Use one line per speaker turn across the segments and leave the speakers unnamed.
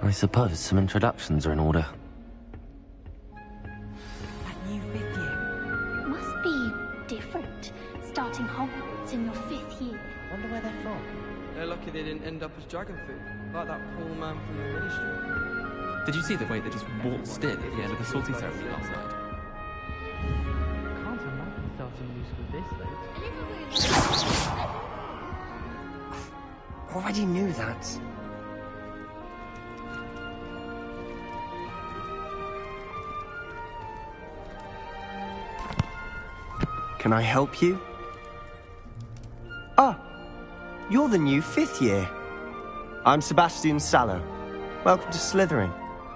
I suppose some introductions are in order.
That new 5th year.
Must be different, starting Hogwarts in your 5th year.
Wonder where they're from.
They're lucky they didn't end up as dragon food, like that poor man from the Ministry.
Did you see the way they just waltzed in at the end of the sorting ceremony last night?
Can't imagine starting musical this late.
Already knew that.
Can I help you? Ah, you're the new 5th year. I'm Sebastian Sallow. Welcome to Slytherin.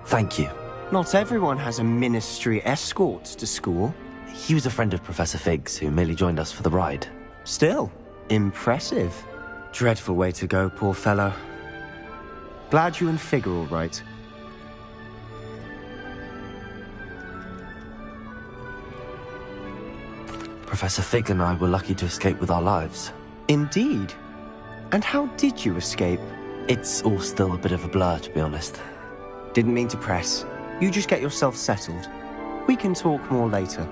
Thank you.
Not everyone has a ministry escort to school.
He was a friend of Professor Fig's who merely joined us for the ride.
Still, impressive. Dreadful way to go, poor fellow. Glad you and Fig are all right.
Professor Fig and I were lucky to escape with our lives.
Indeed. And how did you escape?
It's all still a bit of a blur, to be honest.
Didn't mean to press. You just get yourself settled. We can talk more later.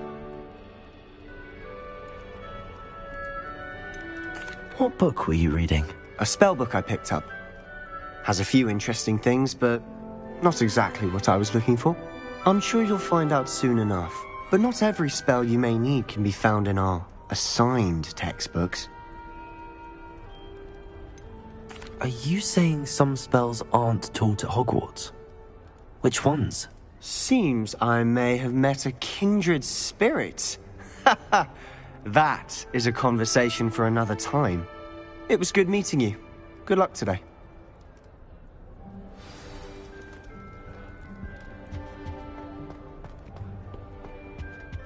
What book were you reading?
A spell book I picked up. Has a few interesting things, but not exactly what I was looking for. I'm sure you'll find out soon enough. But not every spell you may need can be found in our assigned textbooks.
Are you saying some spells aren't taught at Hogwarts? Which ones?
Seems I may have met a kindred spirit. That is a conversation for another time. It was good meeting you. Good luck today.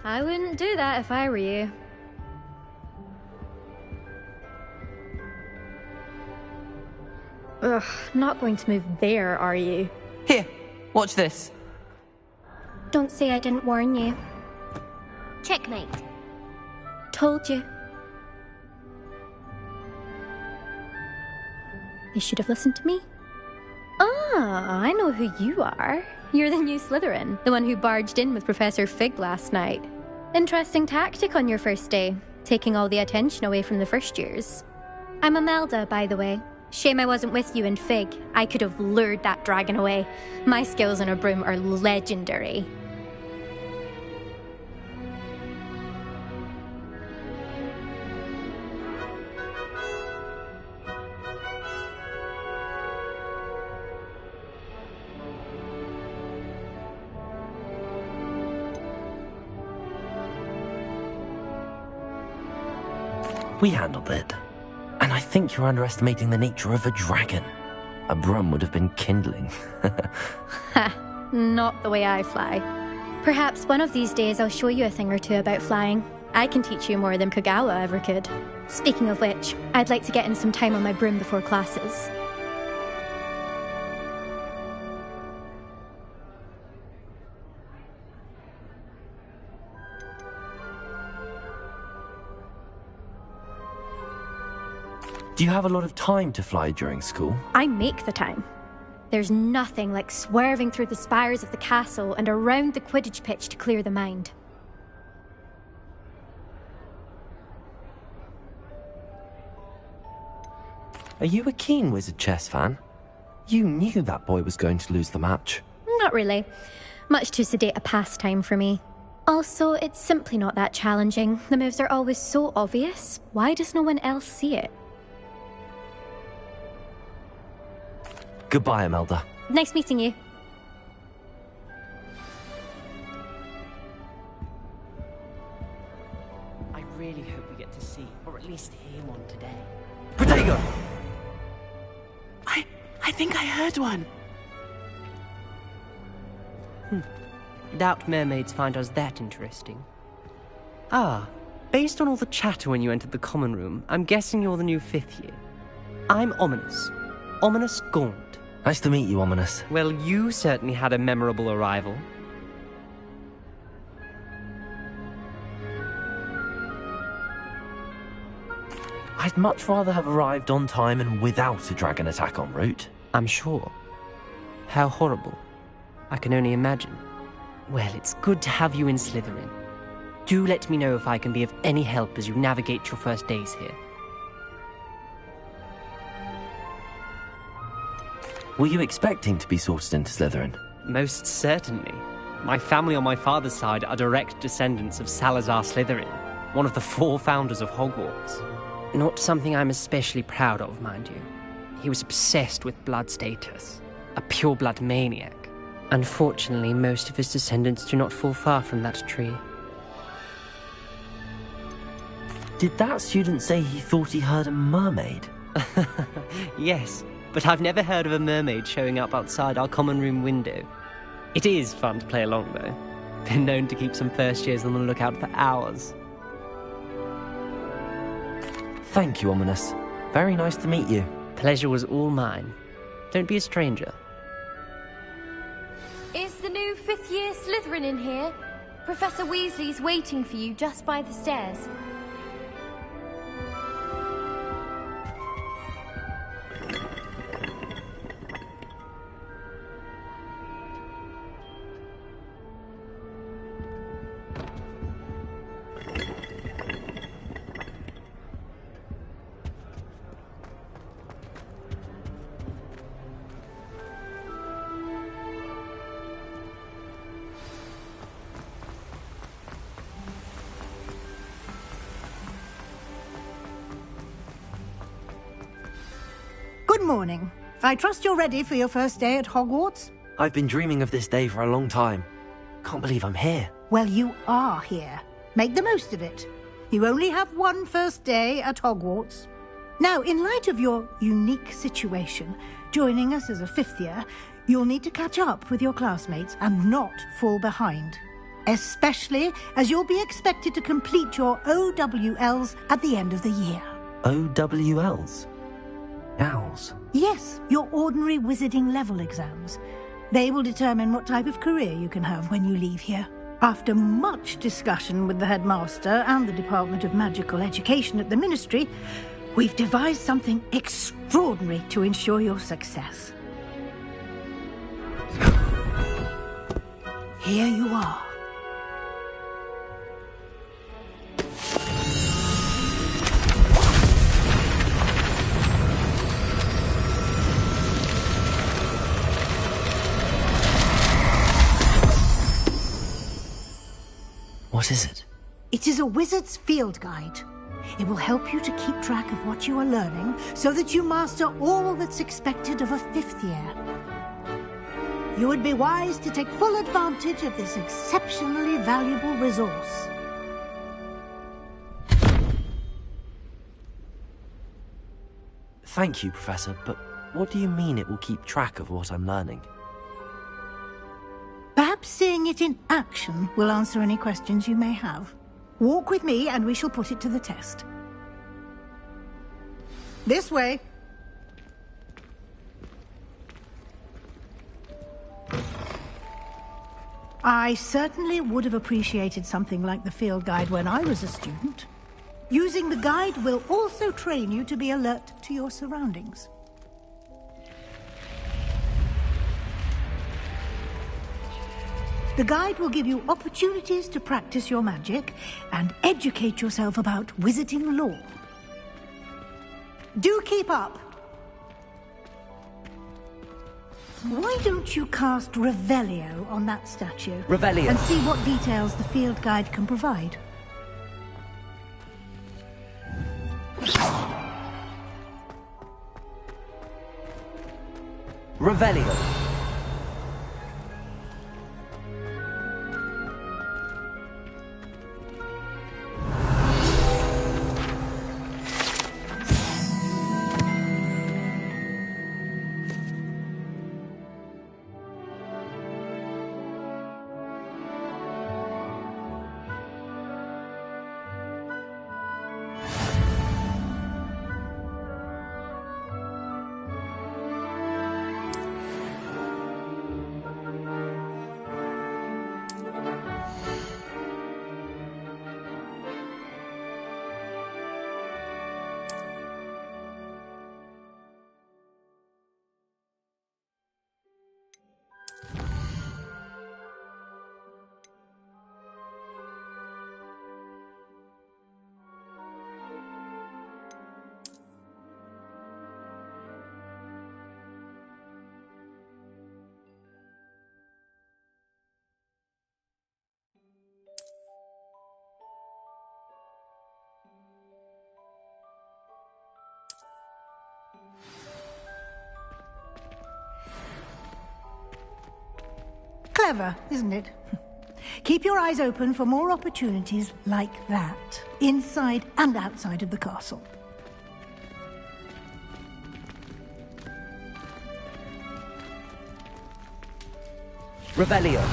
I wouldn't do that if I were you. Ugh, not going to move there, are you?
Here, watch this.
Don't say I didn't warn you. Checkmate. Told you.
You should have listened to me. Ah, I know who you are. You're the new Slytherin, the one who barged in with Professor Fig last night. Interesting tactic on your first day, taking all the attention away from the first years. I'm Imelda, by the way. Shame I wasn't with you and Fig. I could have lured that dragon away. My skills on a broom are legendary.
We handled it. And I think you're underestimating the nature of a dragon. A broom would have been kindling.
Ha, not the way I fly. Perhaps one of these days I'll show you a thing or two about flying. I can teach you more than Kogawa ever could. Speaking of which, I'd like to get in some time on my broom before classes.
Do you have a lot of time to fly during school?
I make the time. There's nothing like swerving through the spires of the castle and around the Quidditch pitch to clear the mind.
Are you a keen Wizard chess fan? You knew that boy was going to lose the match.
Not really. Much too sedate a pastime for me. Also, it's simply not that challenging. The moves are always so obvious. Why does no one else see it?
Goodbye, Imelda.
Nice meeting you.
I really hope we get to see, or at least hear one today.
Protego!
I think I heard one.
Doubt mermaids find us that interesting. Ah, based on all the chatter when you entered the common room, I'm guessing you're the new 5th year. I'm Ominous. Ominous Gaunt.
Nice to meet you, Ominous.
Well, you certainly had a memorable arrival.
I'd much rather have arrived on time and without a dragon attack en route.
I'm sure. How horrible. I can only imagine. Well, it's good to have you in Slytherin. Do let me know if I can be of any help as you navigate your first days here.
Were you expecting to be sorted into Slytherin?
Most certainly. My family on my father's side are direct descendants of Salazar Slytherin, one of the 4 founders of Hogwarts. Not something I'm especially proud of, mind you. He was obsessed with blood status, a pure-blood maniac. Unfortunately, most of his descendants do not fall far from that tree.
Did that student say he thought he heard a mermaid?
Yes, but I've never heard of a mermaid showing up outside our common room window. It is fun to play along, though. Been known to keep some first years on the lookout for hours.
Thank you, Ominis. Very nice to meet you.
Pleasure was all mine. Don't be a stranger.
Is the new 5th year Slytherin in here? Professor Weasley's waiting for you just by the stairs.
Good morning. I trust you're ready for your first day at Hogwarts?
I've been dreaming of this day for a long time. Can't believe I'm here.
Well, you are here. Make the most of it. You only have one first day at Hogwarts. Now, in light of your unique situation, joining us as a 5th year, you'll need to catch up with your classmates and not fall behind. Especially as you'll be expected to complete your OWLs at the end of the year.
OWLs? Owls?
Yes, your ordinary wizarding level exams. They will determine what type of career you can have when you leave here. After much discussion with the headmaster and the Department of Magical Education at the Ministry, we've devised something extraordinary to ensure your success. Here you are.
What is it?
It is a wizard's field guide. It will help you to keep track of what you are learning so that you master all that's expected of a 5th year. You would be wise to take full advantage of this exceptionally valuable resource.
Thank you, Professor, but what do you mean it will keep track of what I'm learning?
Perhaps seeing it in action will answer any questions you may have. Walk with me and we shall put it to the test. This way. I certainly would have appreciated something like the field guide when I was a student. Using the guide will also train you to be alert to your surroundings. The guide will give you opportunities to practice your magic and educate yourself about wizarding lore. Do keep up! Why don't you cast Revelio on that statue?
Revelio.
And see what details the field guide can provide.
Revelio.
Clever, isn't it? Keep your eyes open for more opportunities like that, inside and outside of the castle.
Revelio.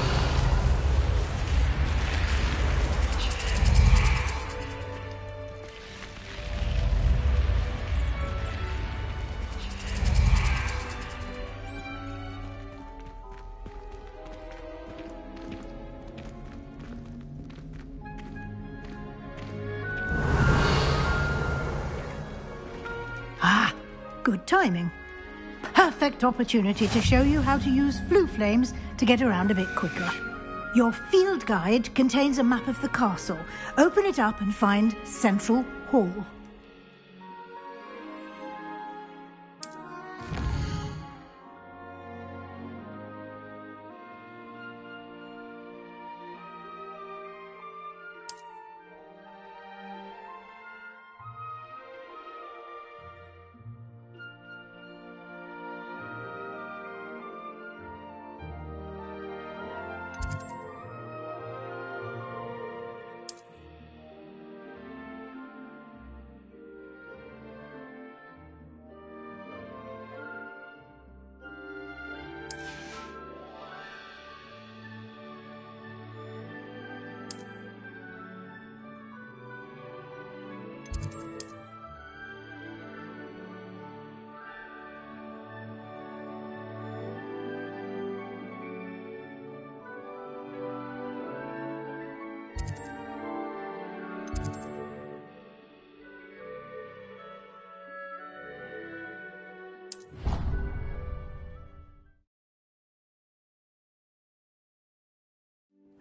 Good timing. Perfect opportunity to show you how to use flue flames to get around a bit quicker. Your field guide contains a map of the castle. Open it up and find Central Hall.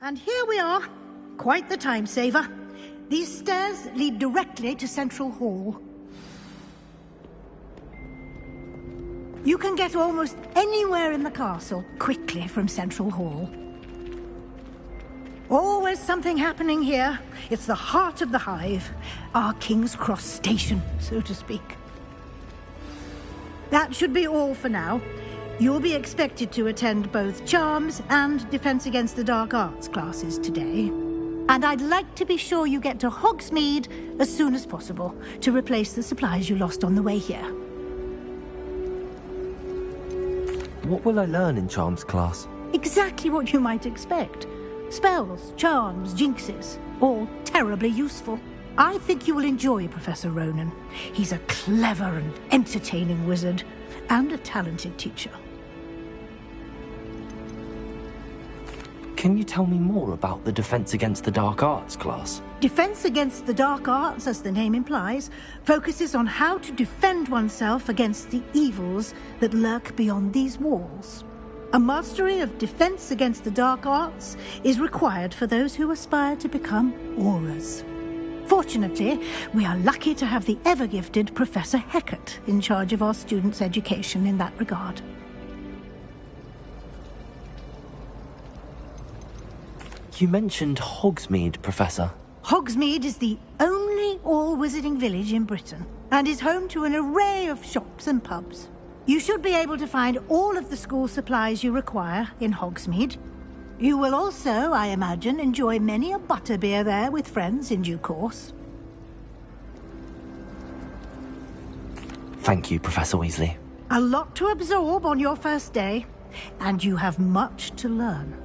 And here we are. Quite the time saver. These stairs lead directly to Central Hall. You can get almost anywhere in the castle quickly from Central Hall. Always something happening here. It's the heart of the Hive. Our King's Cross station, so to speak. That should be all for now. You'll be expected to attend both Charms and Defense Against the Dark Arts classes today. And I'd like to be sure you get to Hogsmeade as soon as possible to replace the supplies you lost on the way here.
What will I learn in Charms class?
Exactly what you might expect. Spells, charms, jinxes, all terribly useful. I think you will enjoy Professor Ronen. He's a clever and entertaining wizard, and a talented teacher.
Can you tell me more about the Defense Against the Dark Arts class?
Defense Against the Dark Arts, as the name implies, focuses on how to defend oneself against the evils that lurk beyond these walls. A mastery of Defense Against the Dark Arts is required for those who aspire to become Aurors. Fortunately, we are lucky to have the ever-gifted Professor Hecat in charge of our students' education in that regard.
You mentioned Hogsmeade, Professor.
Hogsmeade is the only all-wizarding village in Britain, and is home to an array of shops and pubs. You should be able to find all of the school supplies you require in Hogsmeade. You will also, I imagine, enjoy many a butterbeer there with friends in due course.
Thank you, Professor Weasley.
A lot to absorb on your first day, and you have much to learn.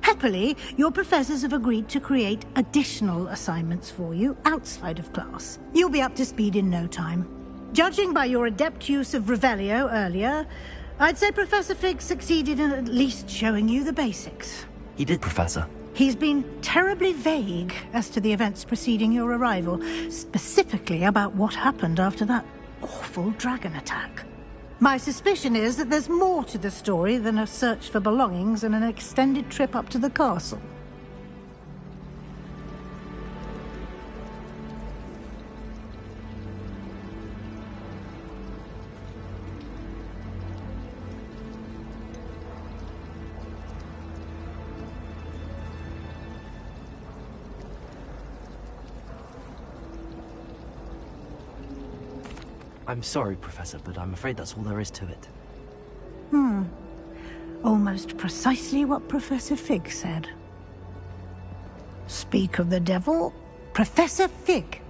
Happily, your professors have agreed to create additional assignments for you outside of class. You'll be up to speed in no time. Judging by your adept use of Revelio earlier, I'd say Professor Fig succeeded in at least showing you the basics.
He did, Professor.
He's been terribly vague as to the events preceding your arrival, specifically about what happened after that awful dragon attack. My suspicion is that there's more to the story than a search for belongings and an extended trip up to the castle.
I'm sorry, Professor, but I'm afraid that's all there is to it.
Almost precisely what Professor Fig said. Speak of the devil, Professor Fig.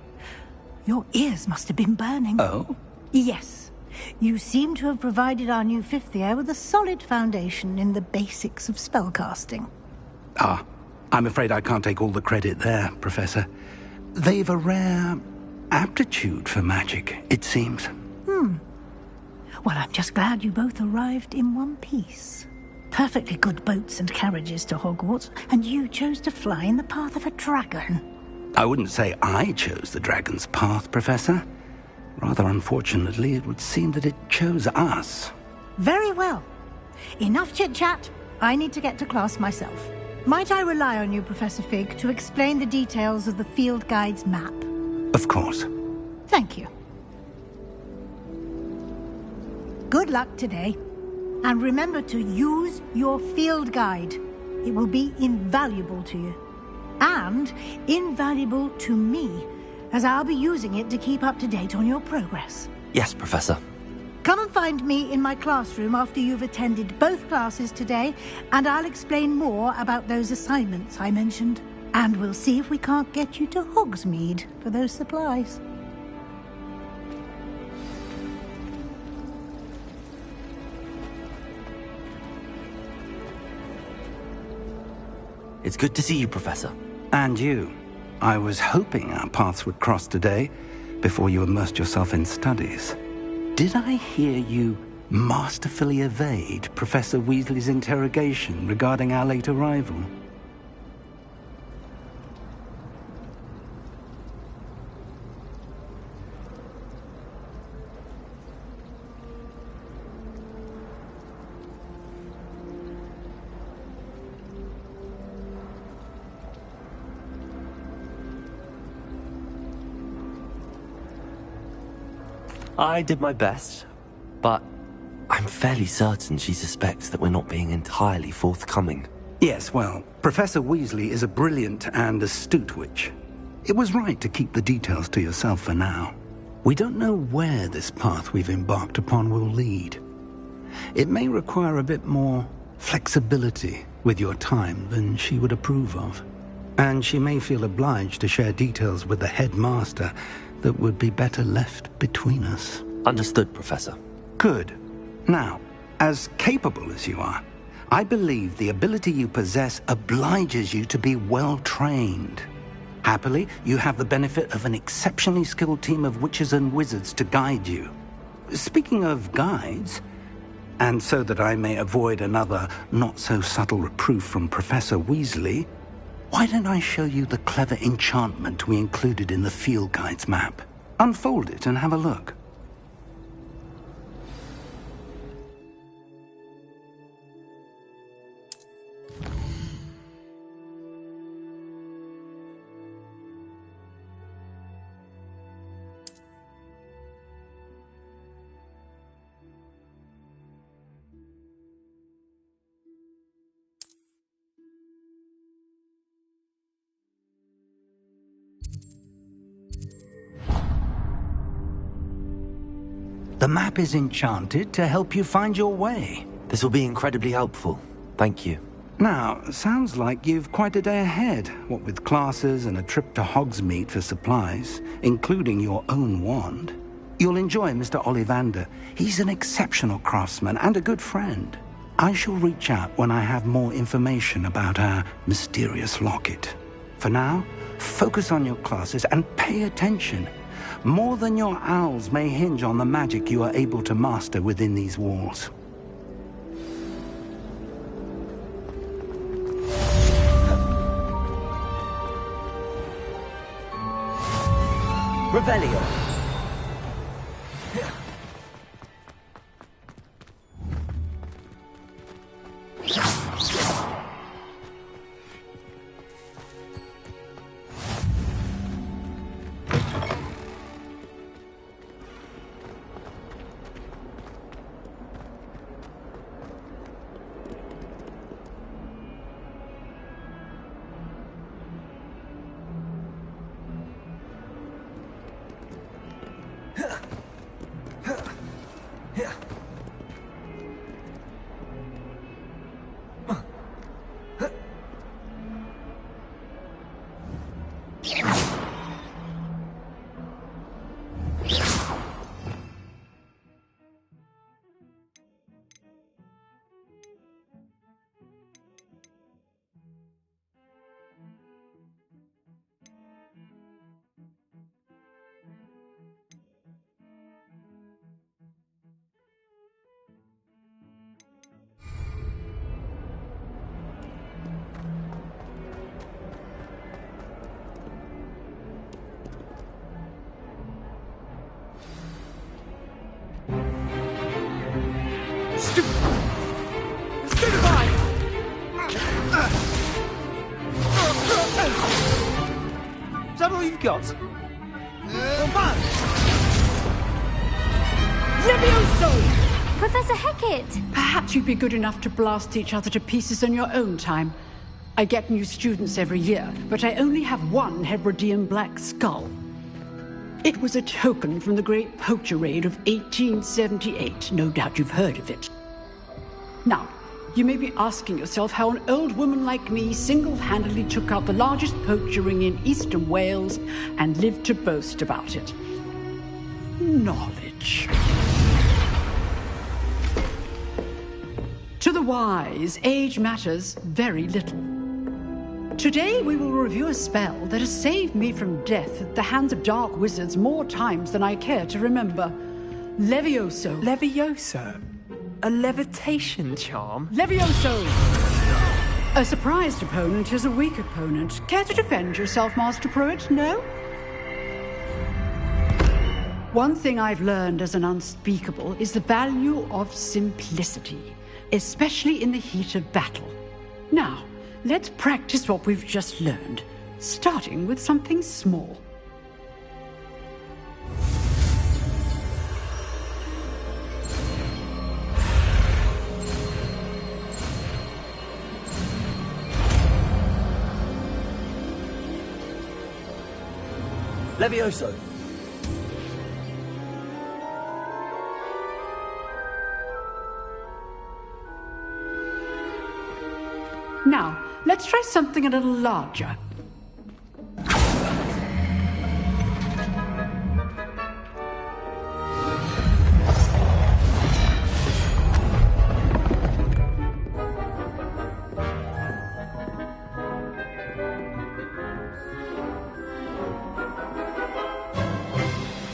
Your ears must have been burning.
Oh?
Yes. You seem to have provided our new fifth year with a solid foundation in the basics of spellcasting.
Ah, I'm afraid I can't take all the credit there, Professor. They've a rare aptitude for magic, it seems.
Well, I'm just glad you both arrived in one piece. Perfectly good boats and carriages to Hogwarts, and you chose to fly in the path of a dragon.
I wouldn't say I chose the dragon's path, Professor. Rather unfortunately, it would seem that it chose us.
Very well. Enough chit-chat. I need to get to class myself. Might I rely on you, Professor Fig, to explain the details of the field guide's map?
Of course.
Thank you. Good luck today. And remember to use your field guide. It will be invaluable to you. And invaluable to me, as I'll be using it to keep up to date on your progress.
Yes, Professor.
Come and find me in my classroom after you've attended both classes today, and I'll explain more about those assignments I mentioned. And we'll see if we can't get you to Hogsmeade for those supplies.
It's good to see you, Professor.
And you. I was hoping our paths would cross today, before you immersed yourself in studies. Did I hear you masterfully evade Professor Weasley's interrogation regarding our late arrival?
I did my best, but I'm fairly certain she suspects that we're not being entirely forthcoming.
Yes, well, Professor Weasley is a brilliant and astute witch. It was right to keep the details to yourself for now. We don't know where this path we've embarked upon will lead. It may require a bit more flexibility with your time than she would approve of. And she may feel obliged to share details with the headmaster that would be better left between us.
Understood, Professor.
Good. Now, as capable as you are, I believe the ability you possess obliges you to be well-trained. Happily, you have the benefit of an exceptionally skilled team of witches and wizards to guide you. Speaking of guides, and so that I may avoid another not-so-subtle reproof from Professor Weasley, why don't I show you the clever enchantment we included in the field guide's map? Unfold it and have a look. The map is enchanted to help you find your way.
This will be incredibly helpful. Thank you.
Now, sounds like you've quite a day ahead, what with classes and a trip to Hogsmeade for supplies, including your own wand. You'll enjoy Mr. Ollivander. He's an exceptional craftsman and a good friend. I shall reach out when I have more information about our mysterious locket. For now, focus on your classes and pay attention. More than your owls may hinge on the magic you are able to master within these walls.
Revelio.
Stupefy!
Is that all you've got?
Levioso!
Professor Hecat!
Perhaps you'd be good enough to blast each other to pieces in your own time. I get new students every year, but I only have one Hebridean black skull. It was a token from the Great Poacher Raid of 1878. No doubt you've heard of it. Now, you may be asking yourself how an old woman like me single-handedly took out the largest poacher ring in eastern Wales and lived to boast about it. Knowledge. To the wise, age matters very little. Today we will review a spell that has saved me from death at the hands of dark wizards more times than I care to remember. Levioso.
Levioso? A levitation charm?
Levioso! A surprised opponent is a weak opponent. Care to defend yourself, Master Pruitt? No? One thing I've learned as an unspeakable is the value of simplicity, especially in the heat of battle. Now, let's practice what we've just learned, starting with something small.
Levioso!
Now, let's try something a little larger.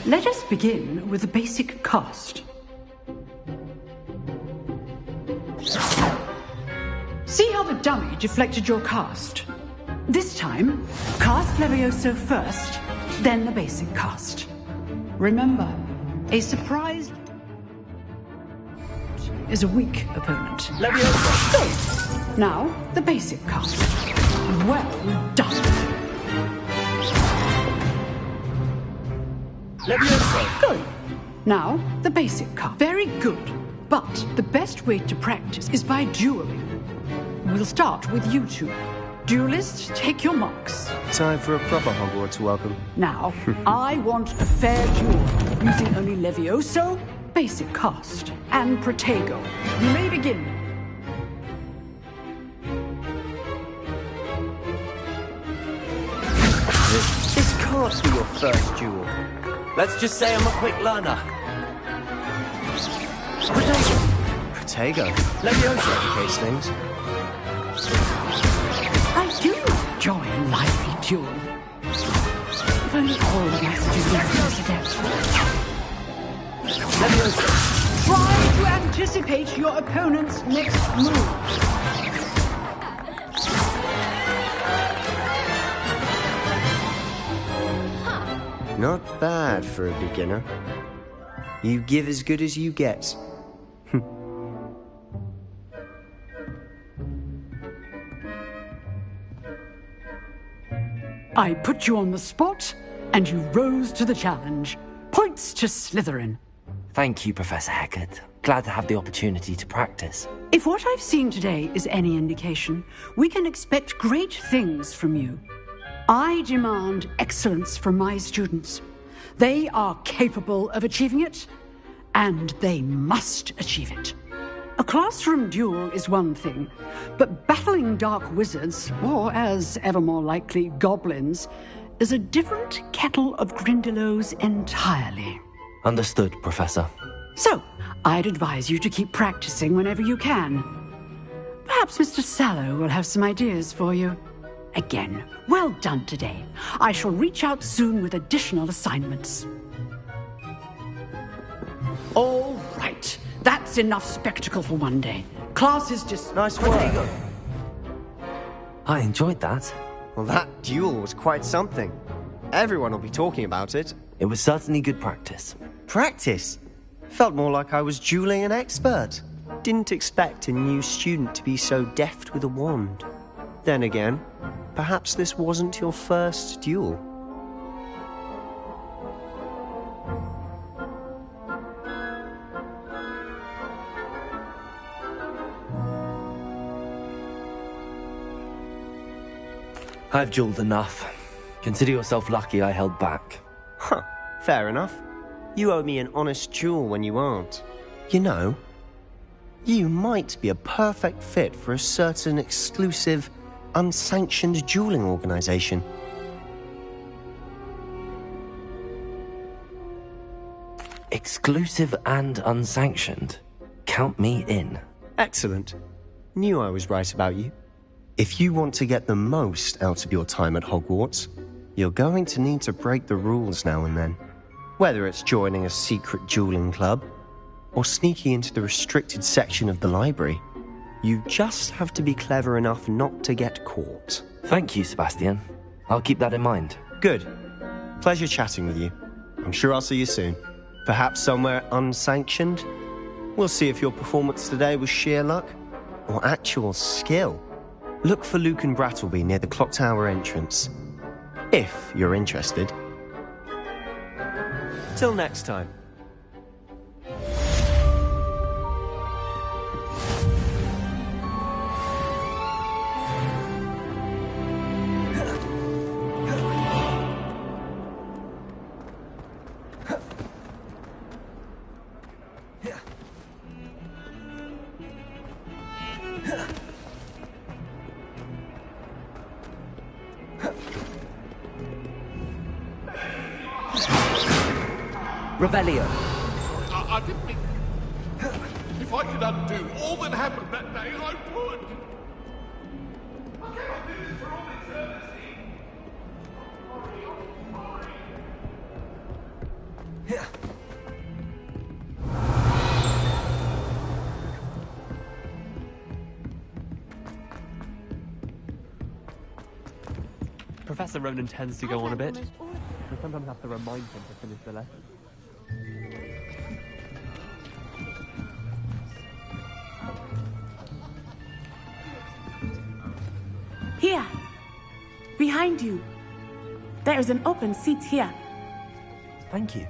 Let us begin with the basic cast. See how the dummy deflected your cast? This time, cast Levioso first, then the basic cast. Remember, a surprise is a weak opponent.
Levioso!
Good. Now, the basic cast. Well done.
Levioso!
Good. Now, the basic cast. Very good. But the best way to practice is by dueling. We'll start with you two. Duelists, take your marks.
Time for a proper Hogwarts welcome.
Now, I want a fair duel, using only Levioso, basic cast, and Protego. You may begin.
This can't be your first duel. Let's just say I'm a quick learner.
Protego?
Levioso!
Case things.
I do enjoy a lively duel. If only all of my students did that.
Levioso!
Try to anticipate your opponent's next move.
Not bad for a beginner. You give as good as you get.
I put you on the spot, and you rose to the challenge. Points to Slytherin.
Thank you, Professor Hecat. Glad to have the opportunity to practice.
If what I've seen today is any indication, we can expect great things from you. I demand excellence from my students. They are capable of achieving it, and they must achieve it. A classroom duel is one thing, but battling dark wizards, or as ever more likely, goblins, is a different kettle of Grindylows entirely.
Understood, Professor.
So, I'd advise you to keep practicing whenever you can. Perhaps Mr. Sallow will have some ideas for you. Again, well done today. I shall reach out soon with additional assignments. All right. That's enough spectacle for one day. Class is just...
Nice work.
I enjoyed that.
Well, that duel was quite something. Everyone will be talking about it.
It was certainly good practice.
Practice? Felt more like I was dueling an expert. didn't expect a new student to be so deft with a wand. Then again, perhaps this wasn't your first duel.
I've dueled enough. Consider yourself lucky I held back.
Huh, fair enough. You owe me an honest duel when you aren't. You know, you might be a perfect fit for a certain exclusive, unsanctioned dueling organization.
Exclusive and unsanctioned? Count me in.
Excellent. Knew I was right about you. If you want to get the most out of your time at Hogwarts, you're going to need to break the rules now and then. Whether it's joining a secret dueling club, or sneaking into the restricted section of the library, you just have to be clever enough not to get caught.
Thank you, Sebastian. I'll keep that in mind.
Good. Pleasure chatting with you. I'm sure I'll see you soon. Perhaps somewhere unsanctioned? We'll see if your performance today was sheer luck, or actual skill. Look for Luke and Brattleby near the Clock Tower entrance. If you're interested. Till next time.
Revelio.
I didn't mean... If I could undo all that happened that day, I would. I cannot do this for all eternity.
Professor Ronan tends to go on a bit. I sometimes have to remind him to finish the lesson.
Here! Behind you! There is an open seat here.
Thank you.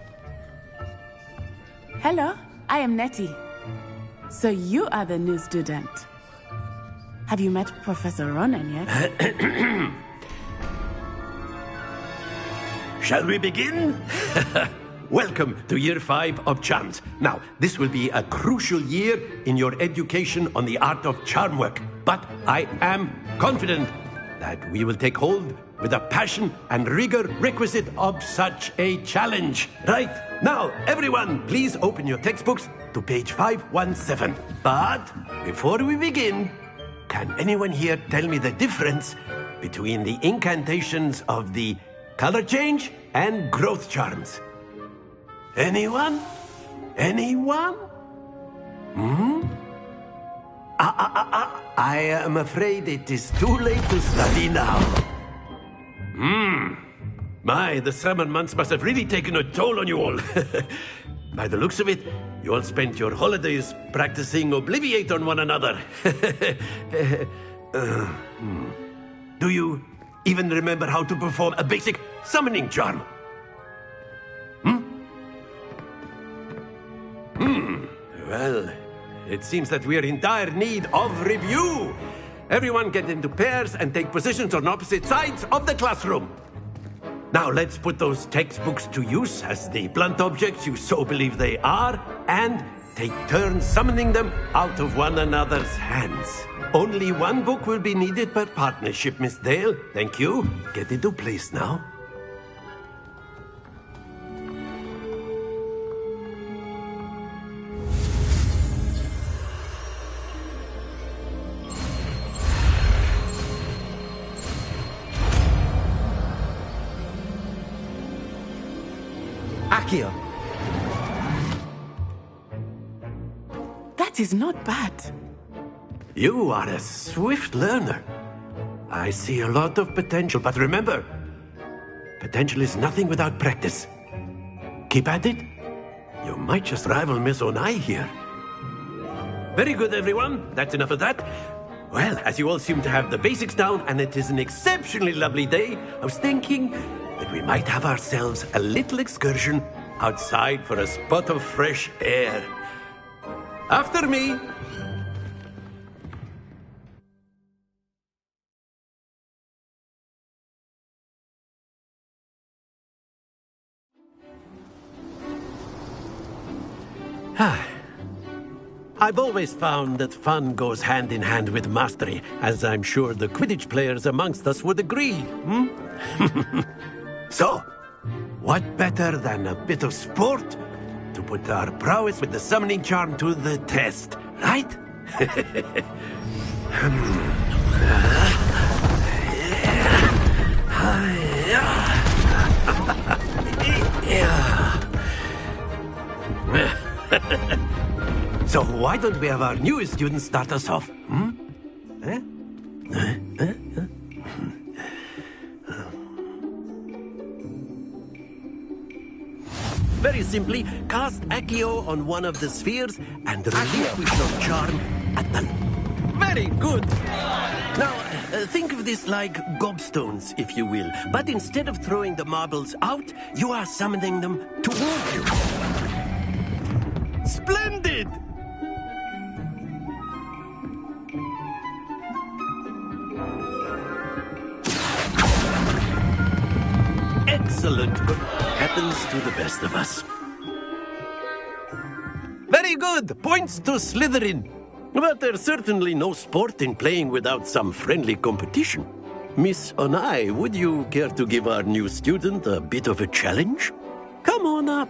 Hello, I am Nettie. So you are the new student. Have you met Professor Ronan yet?
Shall we begin? Welcome to Year 5 of Charms. Now, this will be a crucial year in your education on the art of charm work. But I am confident that we will take hold with the passion and rigor requisite of such a challenge. Right, now, everyone, please open your textbooks to page 517. But before we begin, can anyone here tell me the difference between the incantations of the color change and growth charms? Anyone? Anyone? I am afraid it is too late to study now. My, the summer months must have really taken a toll on you all. By the looks of it, you all spent your holidays practicing Obliviate on one another. Do you even remember how to perform a basic summoning charm? Well, it seems that we are in dire need of review. Everyone get into pairs and take positions on opposite sides of the classroom. Now let's put those textbooks to use as the blunt objects you so believe they are, and take turns summoning them out of one another's hands. Only one book will be needed per partnership, Miss Dale. Thank you. Get into place now.
Accio.
That is not bad.
You are a swift learner. I see a lot of potential, but remember, potential is nothing without practice. Keep at it. You might just rival Miss Onai here. Very good, everyone. That's enough of that. Well, as you all seem to have the basics down, and it is an exceptionally lovely day, I was thinking that we might have ourselves a little excursion outside for a spot of fresh air. After me. I've always found that fun goes hand in hand with mastery, as I'm sure the Quidditch players amongst us would agree, So, what better than a bit of sport to put our prowess with the summoning charm to the test, right? So why don't we have our newest student start us off? Very simply, cast Accio on one of the spheres and relinquish your charm at the... Very good! Now, think of this like gobstones, if you will. But instead of throwing the marbles out, you are summoning them toward you. Splendid! Excellent. Happens to the best of us. Very good. Points to Slytherin. But there's certainly no sport in playing without some friendly competition. Miss Onai, would you care to give our new student a bit of a challenge? Come on up.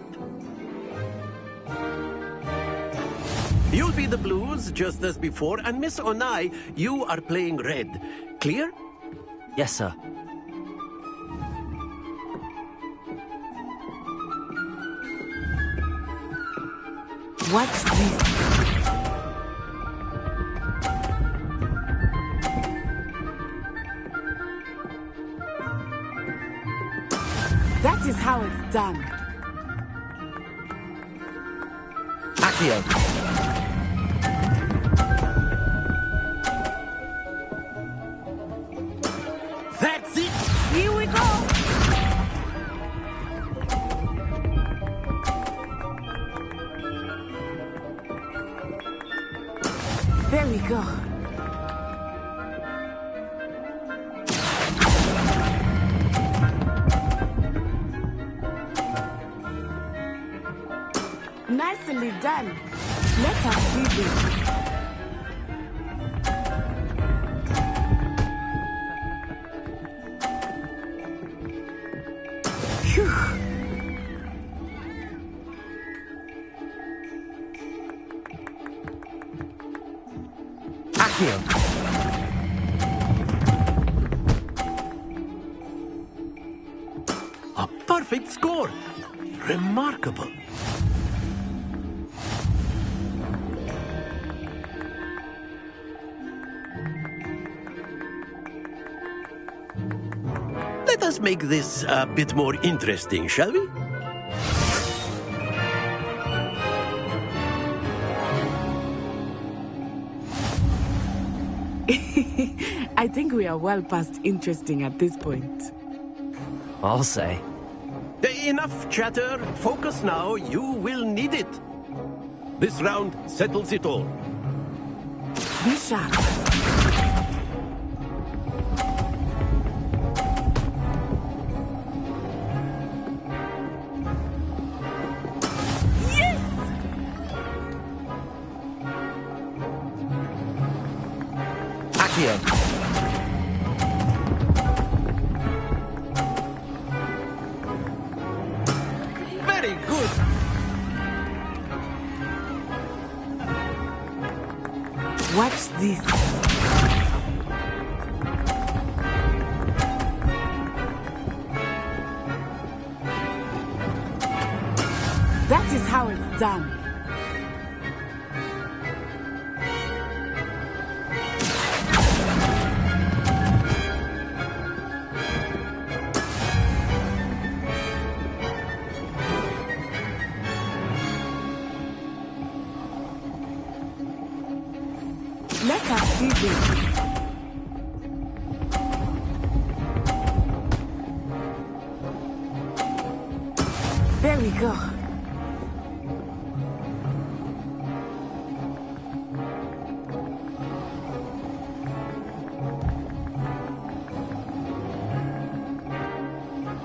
You'll be the blues, just as before, and Miss Onai, you are playing red. Clear?
Yes, sir.
What's this? That is how it's done.
Accio.
That's it! Here we go! There we go. Nicely done. Let us see this. Phew.
Accio.
A perfect score. Remarkable. Let us make this a bit more interesting, shall we?
I think we are well past interesting at this point.
I'll say.
Enough chatter. Focus now. You will need it. This round settles it all.
Be sharp.
Accio.
Very good.
Watch this. That is how it's done. Let us see this. There we go.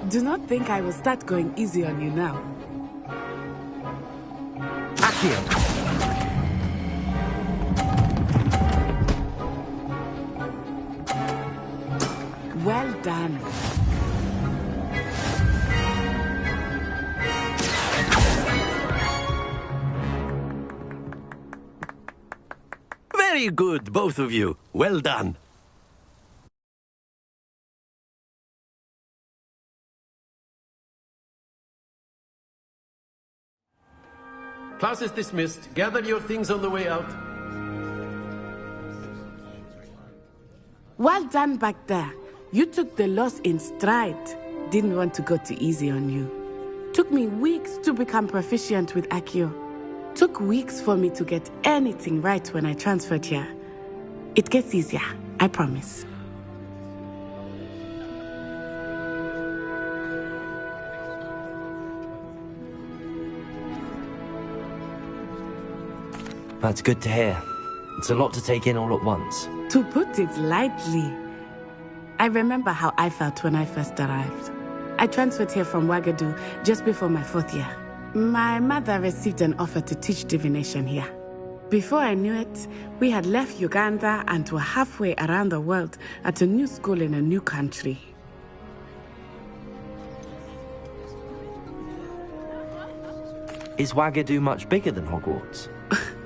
Do not think I will start going easy on you now.
Accio!
Well done.
Very good, both of you. Well done. Class is dismissed. Gather your things on the way out.
Well done back there. You took the loss in stride. Didn't want to go too easy on you. Took me weeks to become proficient with Accio. Took weeks for me to get anything right when I transferred here. It gets easier, I promise.
That's good to hear. It's a lot to take in all at once.
To put it lightly, I remember how I felt when I first arrived. I transferred here from Ouagadougou just before my 4th year. My mother received an offer to teach divination here. Before I knew it, we had left Uganda and were halfway around the world at a new school in a new country.
Is Ouagadougou much bigger than Hogwarts?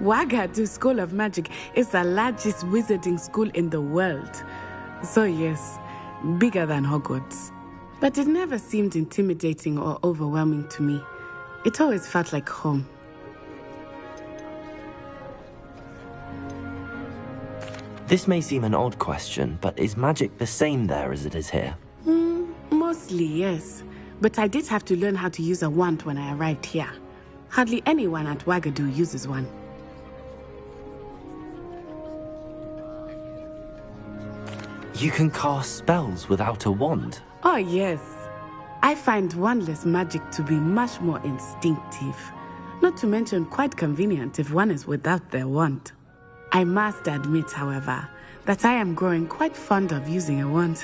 Ouagadougou School of Magic is the largest wizarding school in the world. So yes, bigger than Hogwarts. But it never seemed intimidating or overwhelming to me. It always felt like home.
This may seem an odd question, but is magic the same there as it is here?
Mostly, yes. But I did have to learn how to use a wand when I arrived here. Hardly anyone at Ouagadougou uses one.
You can cast spells without a wand?
Oh, yes. I find wandless magic to be much more instinctive. Not to mention quite convenient if one is without their wand. I must admit, however, that I am growing quite fond of using a wand.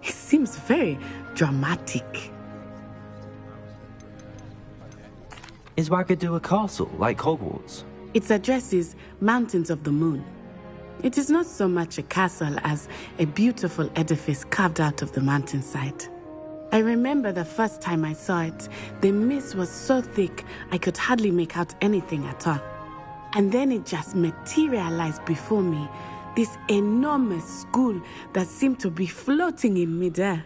It seems very dramatic.
Is Ouagadougou a castle, like Hogwarts?
Its address is Mountains of the Moon. It is not so much a castle as a beautiful edifice carved out of the mountainside. I remember the first time I saw it, the mist was so thick I could hardly make out anything at all. And then it just materialized before me, this enormous school that seemed to be floating in midair.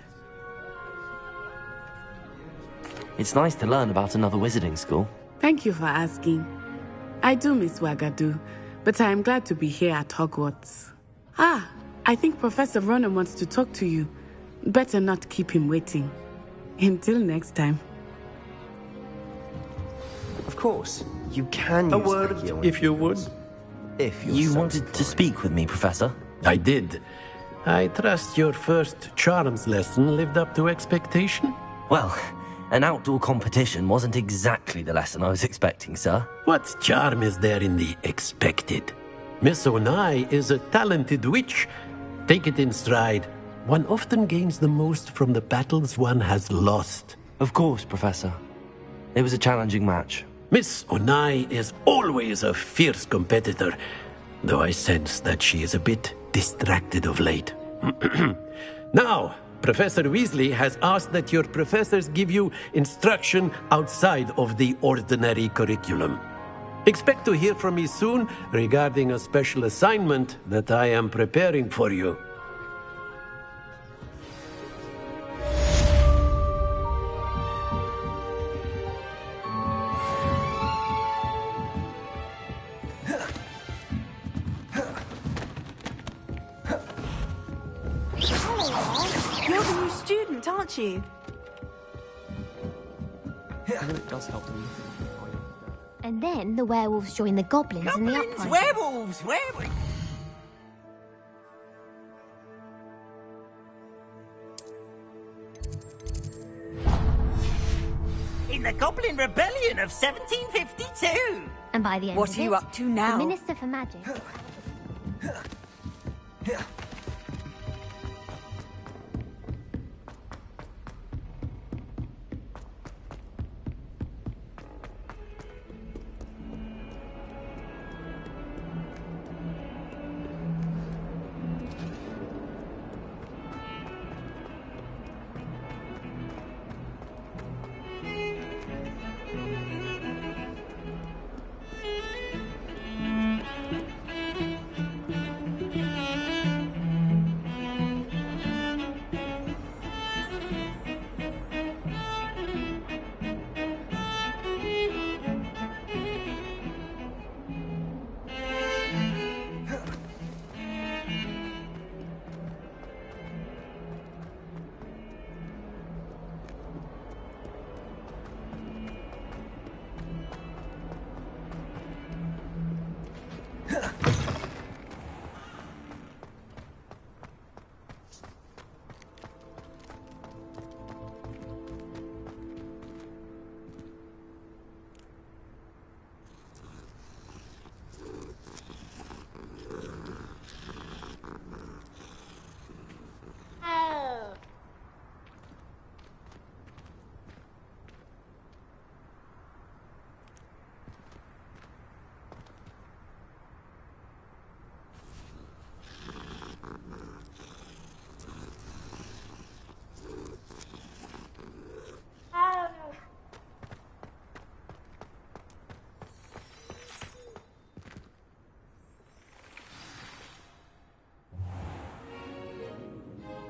It's nice to learn about another wizarding school.
Thank you for asking. I do miss Ouagadougou, but I am glad to be here at Hogwarts. I think Professor Ronen wants to talk to you. Better not keep him waiting. Until next time.
Of course, you can
A
use
word,
Accio
if you would.
If you're
You
so
wanted to speak with me, Professor?
I did. I trust your first charms lesson lived up to expectation?
Well, an outdoor competition wasn't exactly the lesson I was expecting, sir.
What charm is there in the expected? Miss Onai is a talented witch. Take it in stride. One often gains the most from the battles one has lost.
Of course, Professor. It was a challenging match.
Miss Onai is always a fierce competitor, though I sense that she is a bit distracted of late. Now, Professor Weasley has asked that your professors give you instruction outside of the ordinary curriculum. Expect to hear from me soon regarding a special assignment that I am preparing for you.
You're the new student, aren't you?
It does help me.
And then the werewolves join the goblins in the upright.
Werewolves! Werewolves!
the Goblin Rebellion of 1752.
And by the end
What
of
are you
it,
up to now?
The Minister for Magic.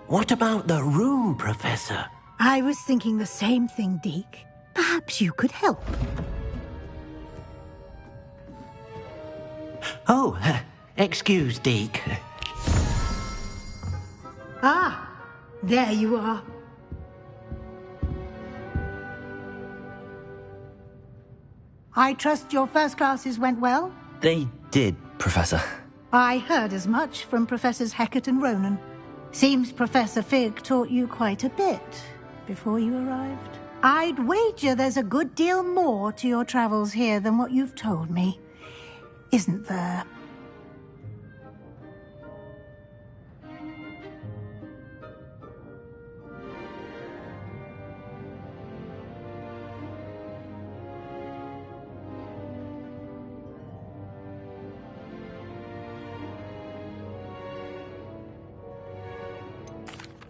What about the room, Professor?
I was thinking the same thing, Deke. Perhaps you could help.
Oh, excuse, Deke.
Ah, there you are. I trust your first classes went well?
They did, Professor.
I heard as much from Professors Hecat and Ronan. Seems Professor Fig taught you quite a bit before you arrived. I'd wager there's a good deal more to your travels here than what you've told me. Isn't there?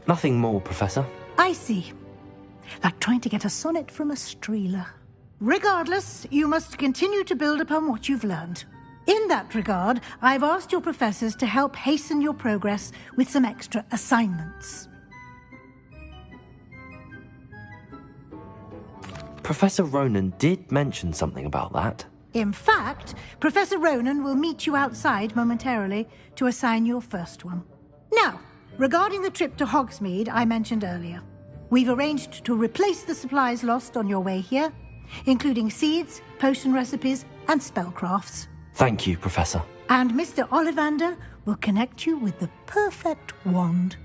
Nothing more, Professor.
I see. Like trying to get a sonnet from a streeler. Regardless, you must continue to build upon what you've learned. In that regard, I've asked your professors to help hasten your progress with some extra assignments.
Professor Ronan did mention something about that.
In fact, Professor Ronan will meet you outside momentarily to assign your first one. Now, regarding the trip to Hogsmeade I mentioned earlier, we've arranged to replace the supplies lost on your way here, including seeds, potion recipes, and spellcrafts.
Thank you, Professor.
And Mr. Ollivander will connect you with the perfect wand.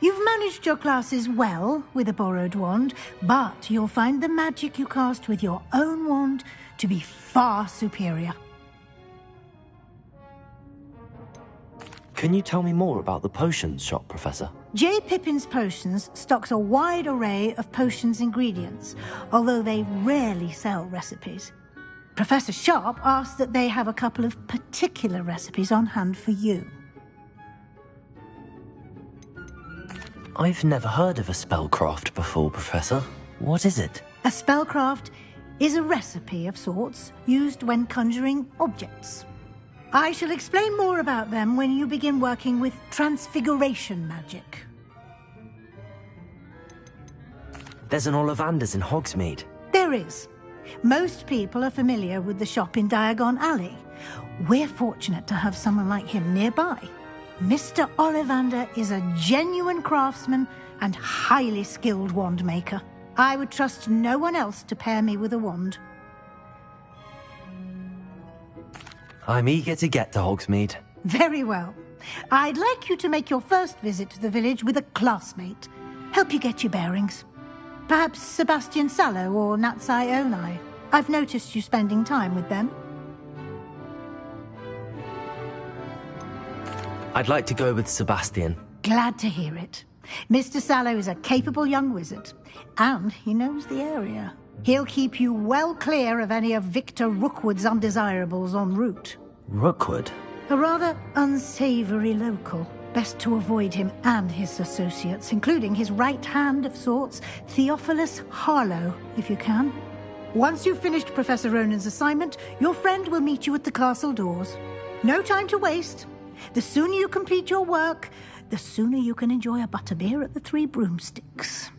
You've managed your classes well with a borrowed wand, but you'll find the magic you cast with your own wand to be far superior.
Can you tell me more about the potions shop, Professor?
J. Pippin's Potions stocks a wide array of potions ingredients, although they rarely sell recipes. Professor Sharp asked that they have a couple of particular recipes on hand for you.
I've never heard of a spellcraft before, Professor. What is it?
A spellcraft is a recipe of sorts used when conjuring objects. I shall explain more about them when you begin working with transfiguration magic.
There's an Ollivander's in Hogsmeade.
There is. Most people are familiar with the shop in Diagon Alley. We're fortunate to have someone like him nearby. Mr. Ollivander is a genuine craftsman and highly skilled wand maker. I would trust no one else to pair me with a wand.
I'm eager to get to Hogsmeade.
Very well. I'd like you to make your first visit to the village with a classmate. Help you get your bearings. Perhaps Sebastian Sallow or Natsai Onai. I've noticed you spending time with them.
I'd like to go with Sebastian.
Glad to hear it. Mr. Sallow is a capable young wizard, and he knows the area. He'll keep you well clear of any of Victor Rookwood's undesirables en route.
Rookwood?
A rather unsavory local. Best to avoid him and his associates, including his right hand of sorts, Theophilus Harlow, if you can. Once you've finished Professor Ronan's assignment, your friend will meet you at the castle doors. No time to waste. The sooner you complete your work, the sooner you can enjoy a butterbeer at the Three Broomsticks.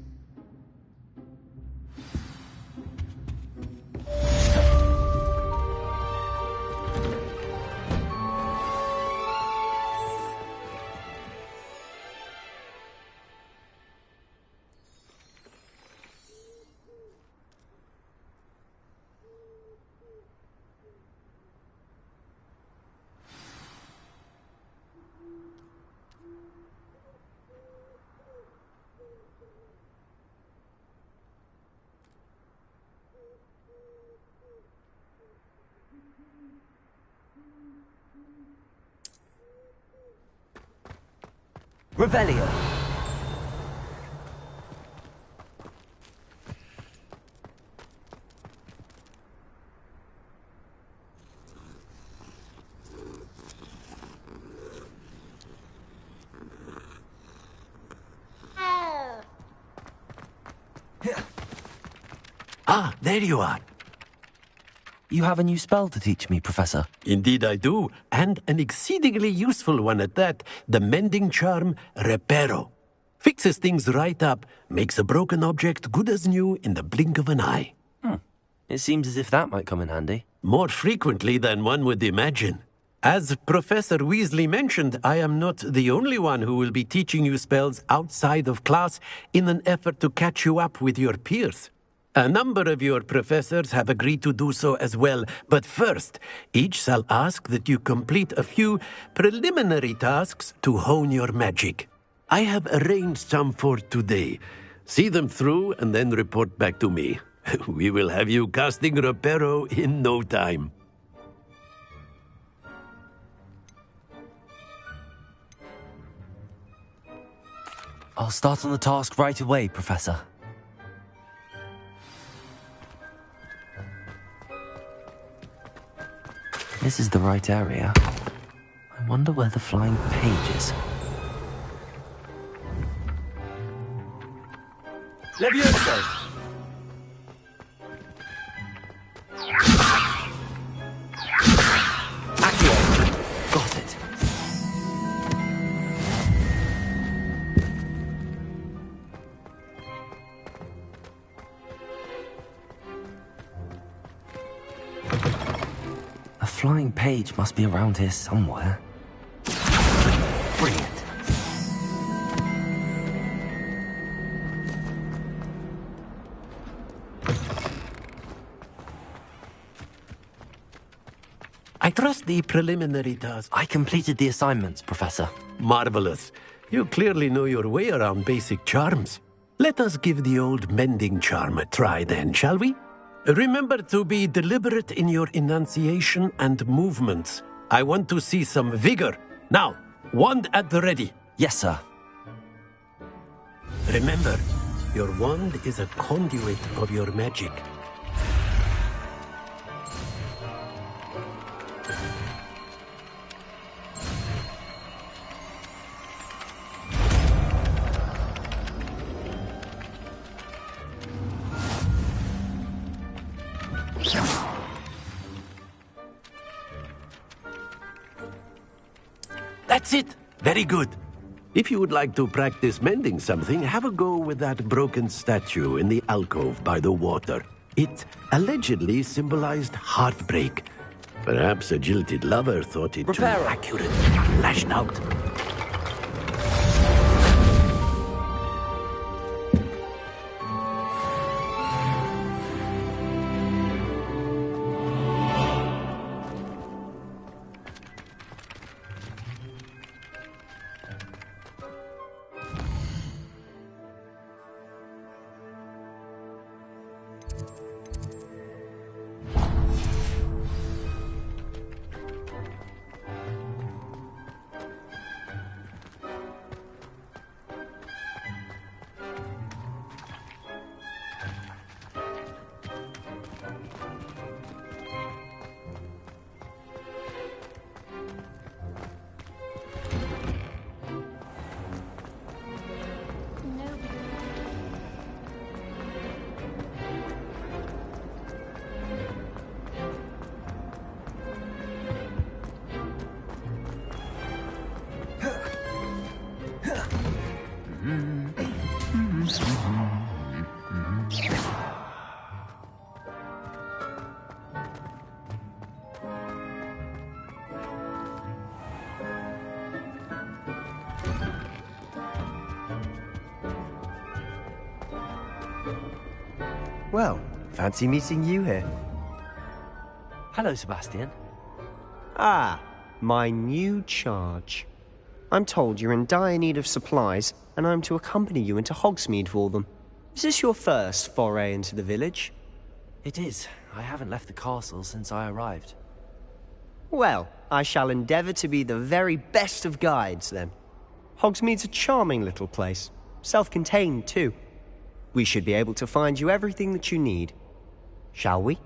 Revelio.
Ah, there you are.
You have a new spell to teach me, Professor.
Indeed I do, and an exceedingly useful one at that, the mending charm Reparo. Fixes things right up, makes a broken object good as new in the blink of an eye.
It seems as if that might come in handy.
More frequently than one would imagine. As Professor Weasley mentioned, I am not the only one who will be teaching you spells outside of class in an effort to catch you up with your peers. A number of your professors have agreed to do so as well, but first, each shall ask that you complete a few preliminary tasks to hone your magic. I have arranged some for today. See them through and then report back to me. We will have you casting Reparo in no time.
I'll start on the task right away, Professor. This is the right area. I wonder where the flying page is.
Levioso!
Accio! Got it. A flying page must be around here somewhere. Brilliant.
I trust the preliminary task.
I completed the assignments, Professor.
Marvelous. You clearly know your way around basic charms. Let us give the old mending charm a try then, shall we? Remember to be deliberate in your enunciation and movements. I want to see some vigor. Now, wand at the ready.
Yes, sir.
Remember, your wand is a conduit of your magic. That's it. Very good. If you would like to practice mending something, have a go with that broken statue in the alcove by the water. It allegedly symbolized heartbreak. Perhaps a jilted lover thought it too accurate, lashed out.
Well, fancy meeting you here.
Hello, Sebastian.
Ah, my new charge. I'm told you're in dire need of supplies, and I'm to accompany you into Hogsmeade for them. Is this your first foray into the village?
It is. I haven't left the castle since I arrived.
Well, I shall endeavour to be the very best of guides, then. Hogsmeade's a charming little place. Self-contained, too. We should be able to find you everything that you need. Shall we?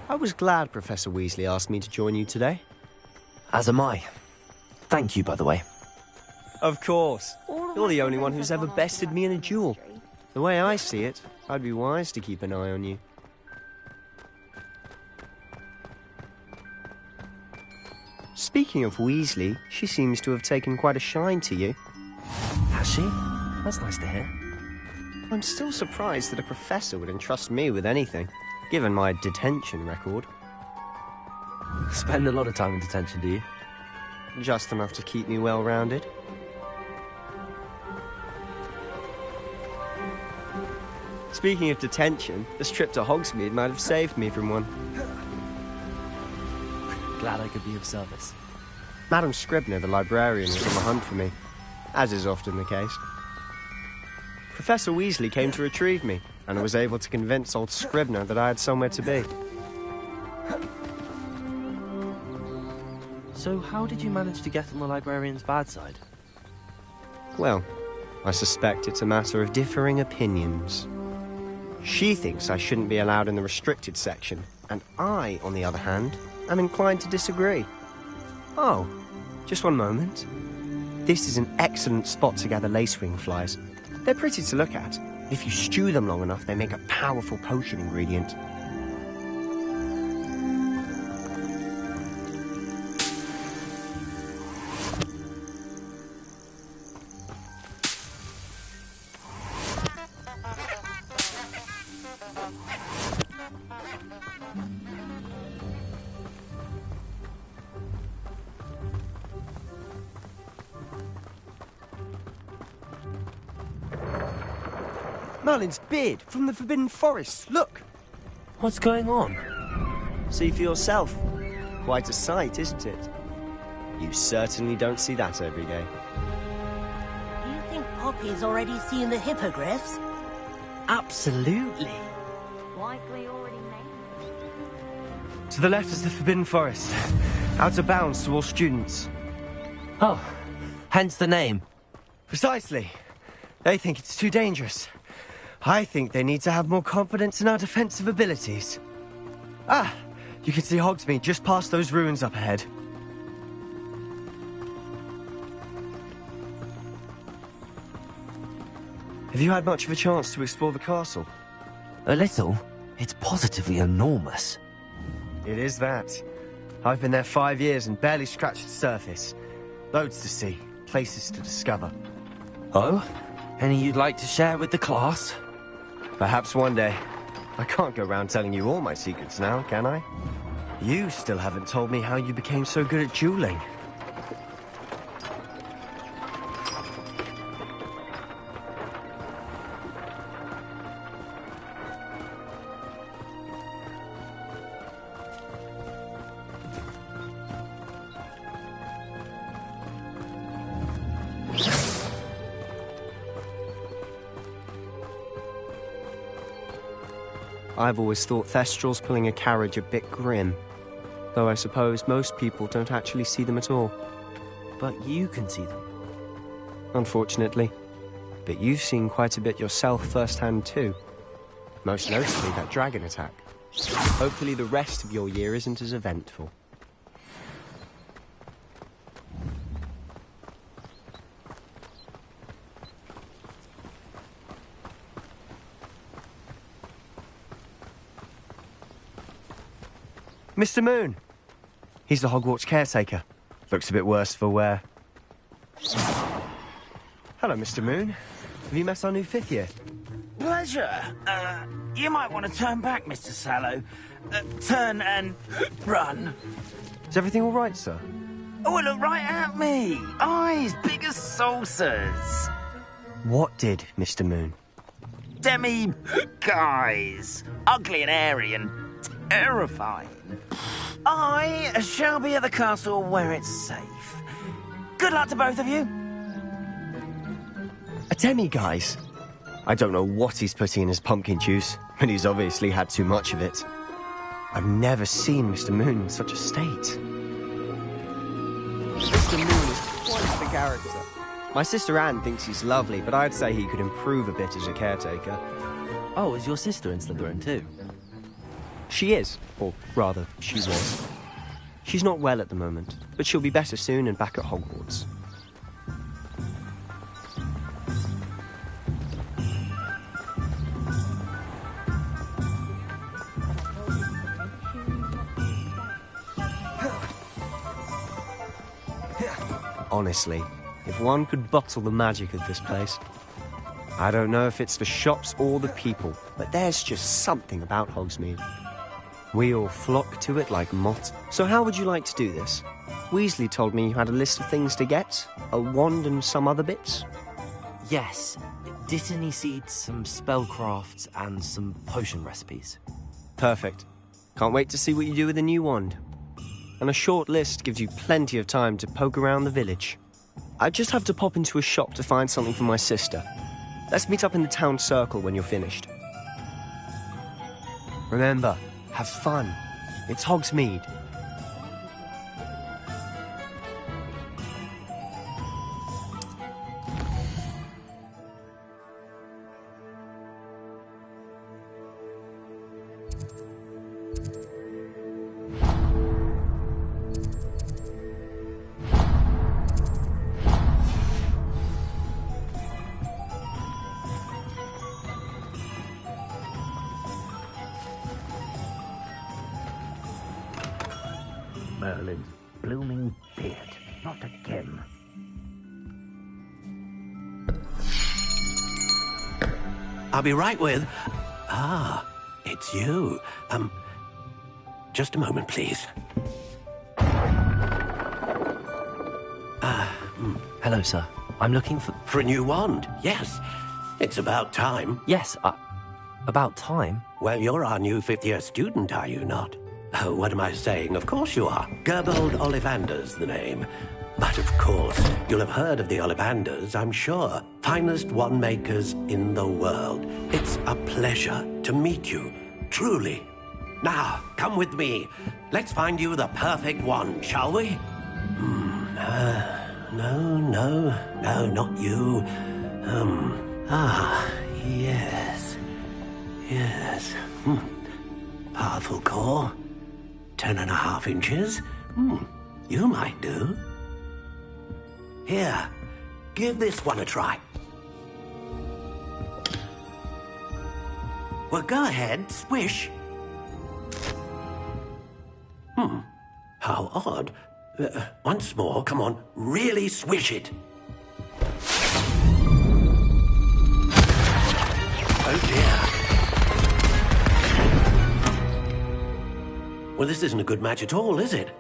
I was glad Professor Weasley asked me to join you today.
As am I. Thank you, by the way.
Of course. You're the only one who's ever bested me in a duel. The way I see it, I'd be wise to keep an eye on you. Speaking of Weasley, she seems to have taken quite a shine to you.
Has she? That's nice to hear.
I'm still surprised that a professor would entrust me with anything, given my detention record.
Spend a lot of time in detention, do you?
Just enough to keep me well-rounded. Speaking of detention, this trip to Hogsmeade might have saved me from one.
Glad I could be of service.
Madam Scribner, the librarian, was on the hunt for me, as is often the case. Professor Weasley came to retrieve me, and I was able to convince old Scribner that I had somewhere to be.
So how did you manage to get on the librarian's bad side?
Well, I suspect it's a matter of differing opinions. She thinks I shouldn't be allowed in the restricted section, and I, on the other hand, am inclined to disagree. Oh, just one moment. This is an excellent spot to gather lacewing flies. They're pretty to look at. If you stew them long enough, they make a powerful potion ingredient. Merlin's beard from the Forbidden Forest. Look!
What's going on?
See for yourself. Quite a sight, isn't it? You certainly don't see that every day.
Do you think Poppy's already seen the hippogriffs? Absolutely.
Likely already made.
To the left is the Forbidden Forest. Out of bounds to all students.
Oh, hence the name.
Precisely. They think it's too dangerous. I think they need to have more confidence in our defensive abilities. Ah, you can see Hogsmeade just past those ruins up ahead. Have you had much of a chance to explore the castle?
A little. It's positively enormous.
It is that. I've been there 5 years and barely scratched the surface. Loads to see, places to discover.
Oh? Any you'd like to share with the class?
Perhaps one day. I can't go around telling you all my secrets now, can I? You still haven't told me how you became so good at dueling. I've always thought Thestrals pulling a carriage a bit grim, though I suppose most people don't actually see them at all.
But you can see them.
Unfortunately. But you've seen quite a bit yourself firsthand too. Most notably that dragon attack. Hopefully the rest of your year isn't as eventful. Mr. Moon! He's the Hogwarts caretaker. Looks a bit worse for wear. Hello, Mr. Moon. Have you met our new 5th year?
Pleasure. You might want to turn back, Mr. Sallow. Turn and run.
Is everything all right, sir?
Oh, look right at me. Eyes big as saucers.
What did, Mr. Moon?
Guys. Ugly and airy and terrifying. I shall be at the castle where it's safe. Good luck to both of you.
A demi-guise? I don't know what he's putting in his pumpkin juice, but he's obviously had too much of it. I've never seen Mr. Moon in such a state.
Mr. Moon is quite the character.
My sister Anne thinks he's lovely, but I'd say he could improve a bit as a caretaker.
Oh, is your sister in Slytherin too?
She is, or rather, she was. She's not well at the moment, but she'll be better soon and back at Hogwarts. Honestly, if one could bottle the magic of this place. I don't know if it's the shops or the people, but there's just something about Hogsmeade. We all flock to it like moths. So how would you like to do this? Weasley told me you had a list of things to get, a wand and some other bits.
Yes. Dittany seeds, some spellcrafts, and some potion recipes.
Perfect. Can't wait to see what you do with the new wand. And a short list gives you plenty of time to poke around the village. I just have to pop into a shop to find something for my sister. Let's meet up in the town circle when you're finished. Remember, have fun. It's Hogsmeade.
Merlin's blooming beard. Not again.
I'll be right with... Ah, it's you. Just a moment, please.
Hello, sir. I'm looking for...
For a new wand, yes. It's about time.
Yes, about time?
Well, you're our new 5th-year student, are you not? Oh, what am I saying? Of course you are. Gerbold Ollivander's the name. But of course, you'll have heard of the Ollivanders, I'm sure. Finest wand makers in the world. It's a pleasure to meet you, truly. Now, come with me. Let's find you the perfect wand, shall we? No, not you. Yes. Powerful core. 10.5 inches. You might do. Here, give this one a try. Well, go ahead, swish. How odd. Once more, come on, really swish it. Oh dear. Well, this isn't a good match at all, is it?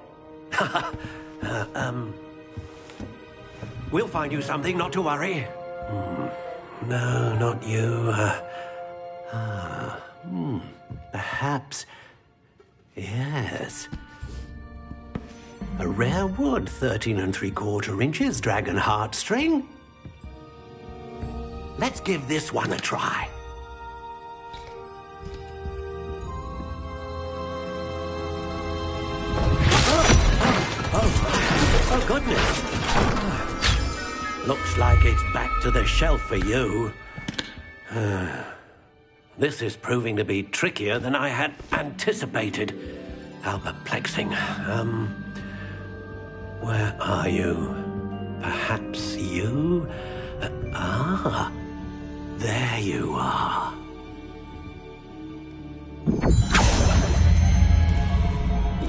We'll find you something, not to worry. No, not you. Perhaps... Yes. A rare wood, 13 3/4 inches, dragon heartstring. Let's give this one a try. Oh, goodness. Looks like it's back to the shelf for you. This is proving to be trickier than I had anticipated. How perplexing. Where are you? Perhaps you? There you are.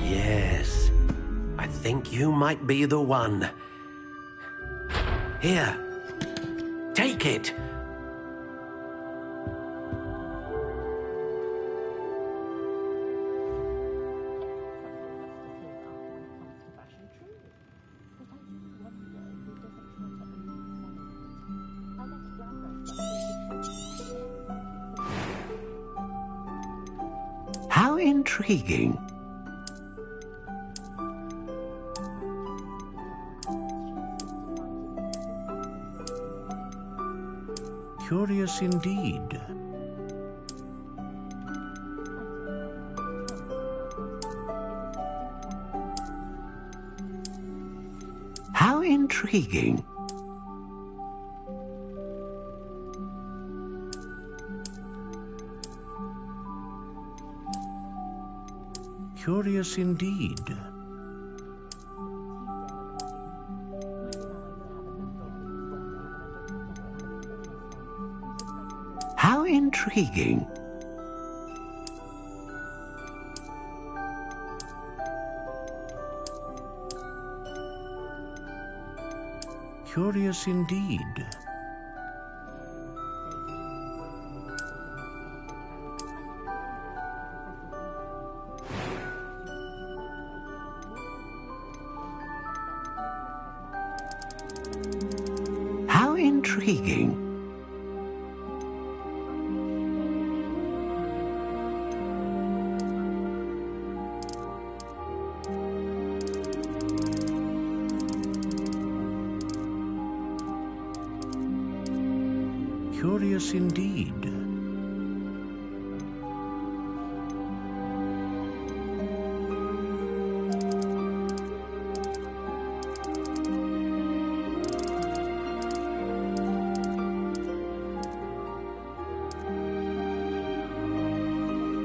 Yes. think you might be the one. Here, take it.
How intriguing. Curious indeed. How intriguing. Curious indeed. How intriguing. Curious indeed. How intriguing. Curious indeed.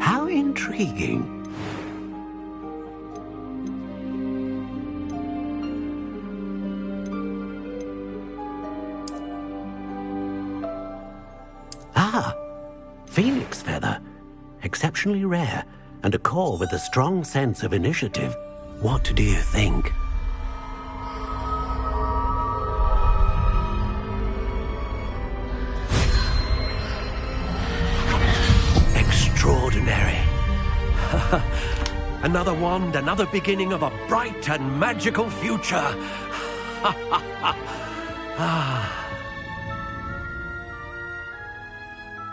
How intriguing. Ah, Phoenix Feather. Exceptionally rare, and a core with a strong sense of initiative. What do you think? Extraordinary.
Another wand, another beginning of a bright and magical future.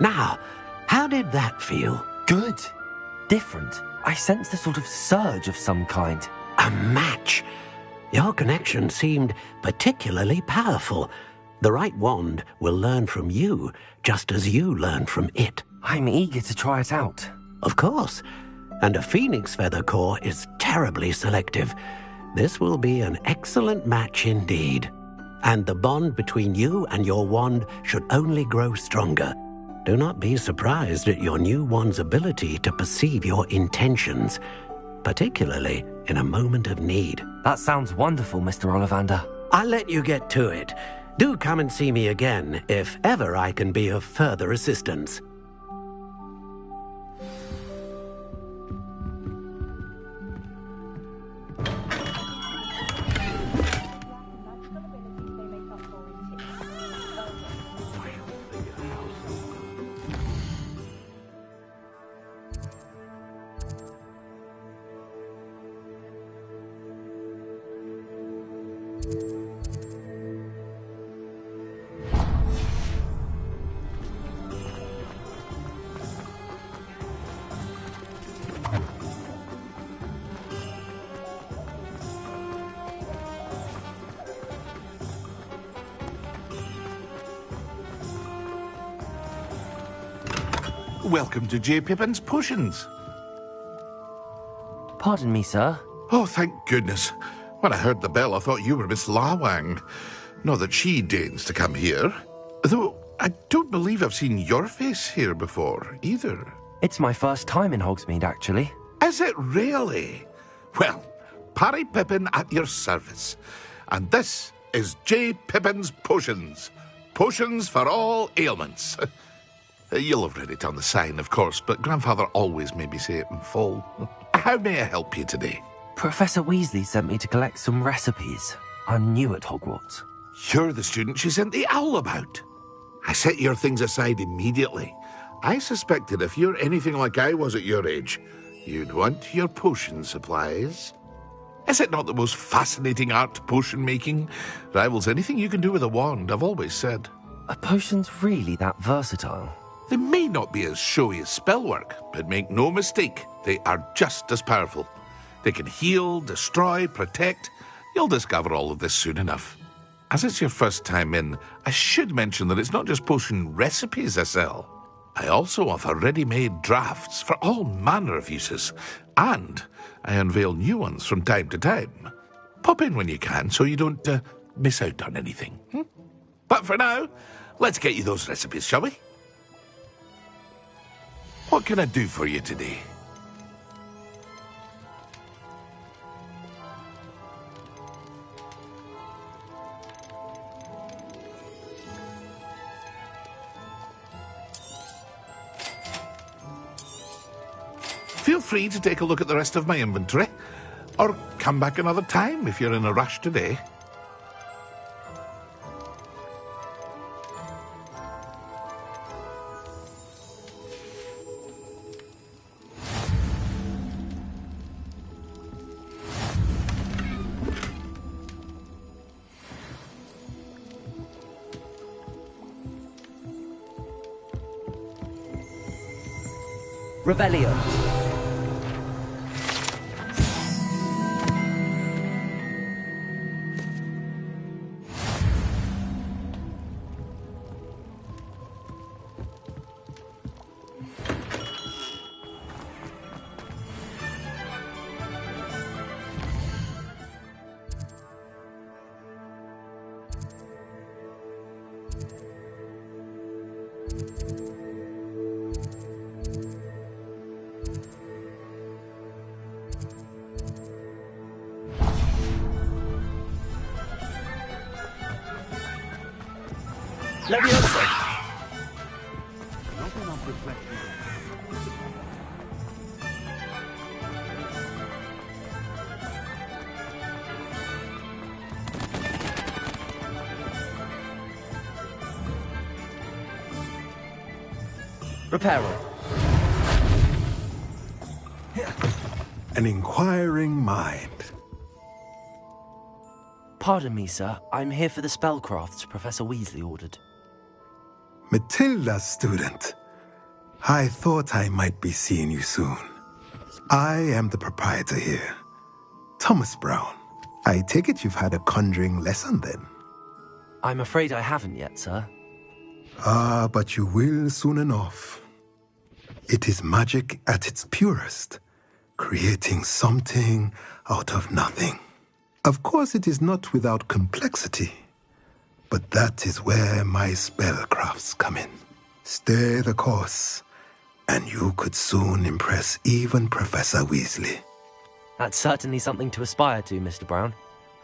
Now, how did that feel?
Good. Different. I sensed a sort of surge of some kind.
A match. Your connection seemed particularly powerful. The right wand will learn from you, just as you learn from it.
I'm eager to try it out.
Of course. And a Phoenix Feather core is terribly selective. This will be an excellent match indeed. And the bond between you and your wand should only grow stronger. Do not be surprised at your new wand's ability to perceive your intentions, particularly in a moment of need.
That sounds wonderful, Mr. Ollivander.
I'll let you get to it. Do come and see me again if ever I can be of further assistance.
Welcome to J. Pippin's Potions.
Pardon me, sir.
Oh, thank goodness. When I heard the bell, I thought you were Miss Lawang. Not that she deigns to come here. Though, I don't believe I've seen your face here before, either.
It's my first time in Hogsmeade, actually.
Is it really? Well, Parry Pippin at your service. And this is J. Pippin's Potions. Potions for all ailments. You'll have read it on the sign, of course, but Grandfather always made me say it in full. How may I help you today?
Professor Weasley sent me to collect some recipes. I'm new at Hogwarts.
You're the student she sent the owl about. I set your things aside immediately. I suspected if you're anything like I was at your age, you'd want your potion supplies. Is it not the most fascinating art, potion making? Rivals anything you can do with a wand, I've always said.
Are potions really that versatile?
They may not be as showy as spellwork, but make no mistake, they are just as powerful. They can heal, destroy, protect. You'll discover all of this soon enough. As it's your first time in, I should mention that it's not just potion recipes I sell. I also offer ready-made drafts for all manner of uses, and I unveil new ones from time to time. Pop in when you can so you don't miss out on anything. But for now, let's get you those recipes, shall we? What can I do for you today? Feel free to take a look at the rest of my inventory, or come back another time if you're in a rush today.
Revelio. Leviosa!
Not enough reflection.
Reparo.
An inquiring mind.
Pardon me, sir. I'm here for the spellcrafts Professor Weasley ordered.
Matilda, student. I thought I might be seeing you soon. I am the proprietor here, Thomas Brown. I take it you've had a conjuring lesson then?
I'm afraid I haven't yet, sir.
Ah, but you will soon enough. It is magic at its purest, creating something out of nothing. Of course, it is not without complexity, but that is where my spellcrafts come in. Stay the course, and you could soon impress even Professor Weasley.
That's certainly something to aspire to, Mr. Brown.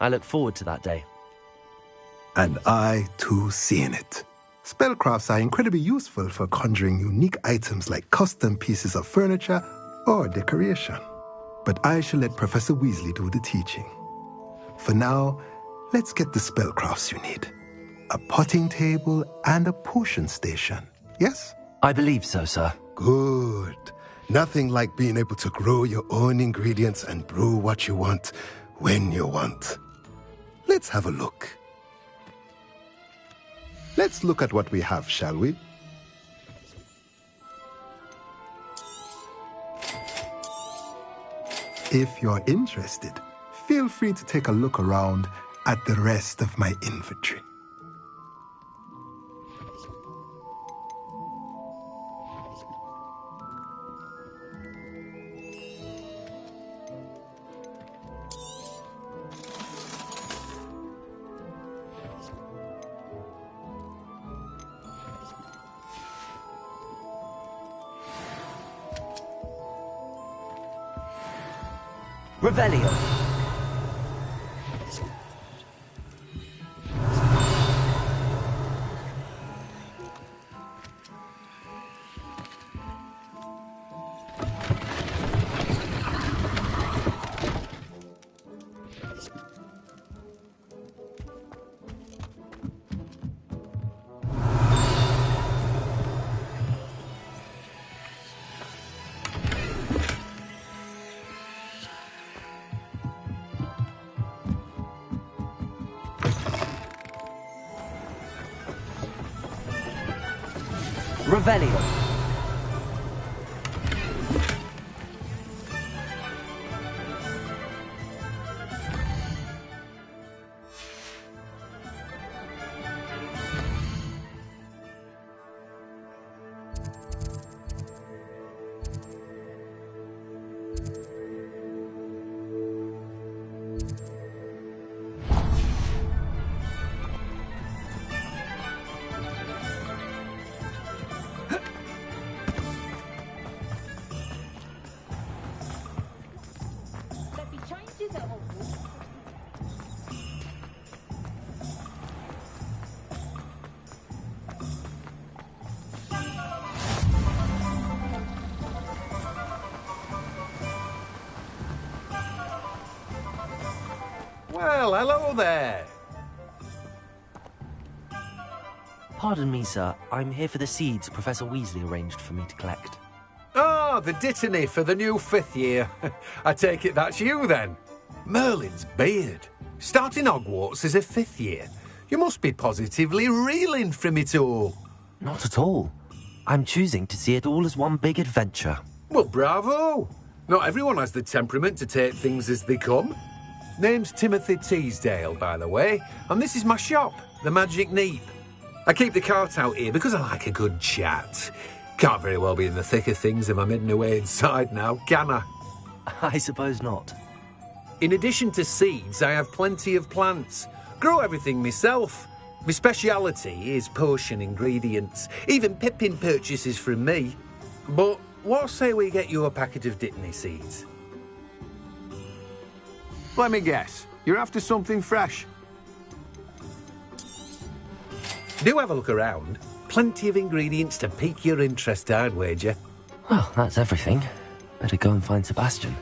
I look forward to that day.
And I, too, seeing it. Spellcrafts are incredibly useful for conjuring unique items like custom pieces of furniture or decoration. But I shall let Professor Weasley do the teaching. For now, let's get the spellcrafts you need. A potting table and a potion station, yes?
I believe so, sir.
Good. Nothing like being able to grow your own ingredients and brew what you want when you want. Let's have a look. Let's look at what we have, shall we? If you're interested, feel free to take a look around at the rest of my inventory.
Revelio. Revelio.
Well, hello there.
Pardon me, sir. I'm here for the seeds Professor Weasley arranged for me to collect.
Oh, the dittany for the new 5th year. I take it that's you, then. Merlin's beard. Starting Hogwarts as a 5th year. You must be positively reeling from it all.
Not at all. I'm choosing to see it all as one big adventure.
Well, bravo. Not everyone has the temperament to take things as they come. Name's Timothy Teasdale, by the way, and this is my shop, the Magic Neep. I keep the cart out here because I like a good chat. Can't very well be in the thick of things if I'm hidden away inside now, can I?
I suppose not.
In addition to seeds, I have plenty of plants. Grow everything myself. My speciality is potion ingredients. Even Pippin purchases from me. But what say we get you a packet of Dittany seeds?
Let me guess. You're after something fresh.
Do have a look around. Plenty of ingredients to pique your interest, I'd wager.
Well, that's everything. Better go and find Sebastian.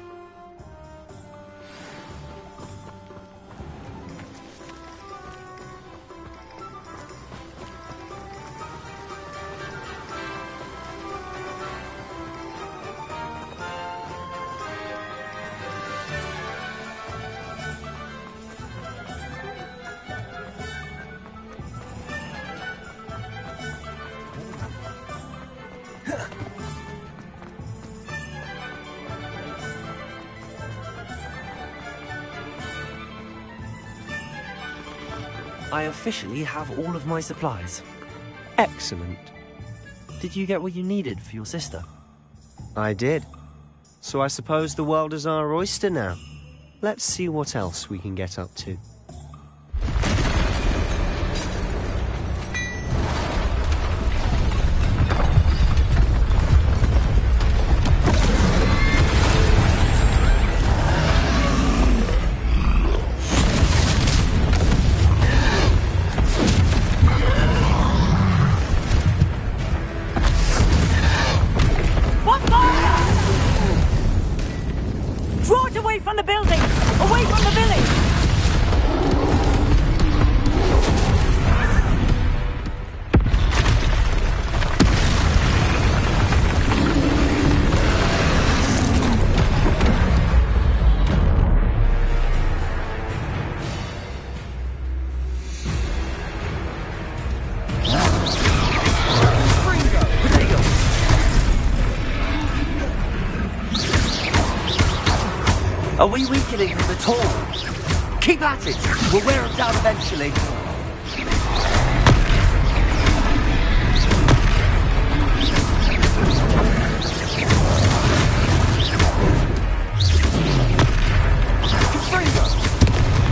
I officially have all of my supplies.
Excellent.
Did you get what you needed for your sister?
I did. So I suppose the world is our oyster now. Let's see what else we can get up to.
Draw it away from the building! Away from the village!
Are we weakening them at all? Keep at it! We'll wear them down eventually.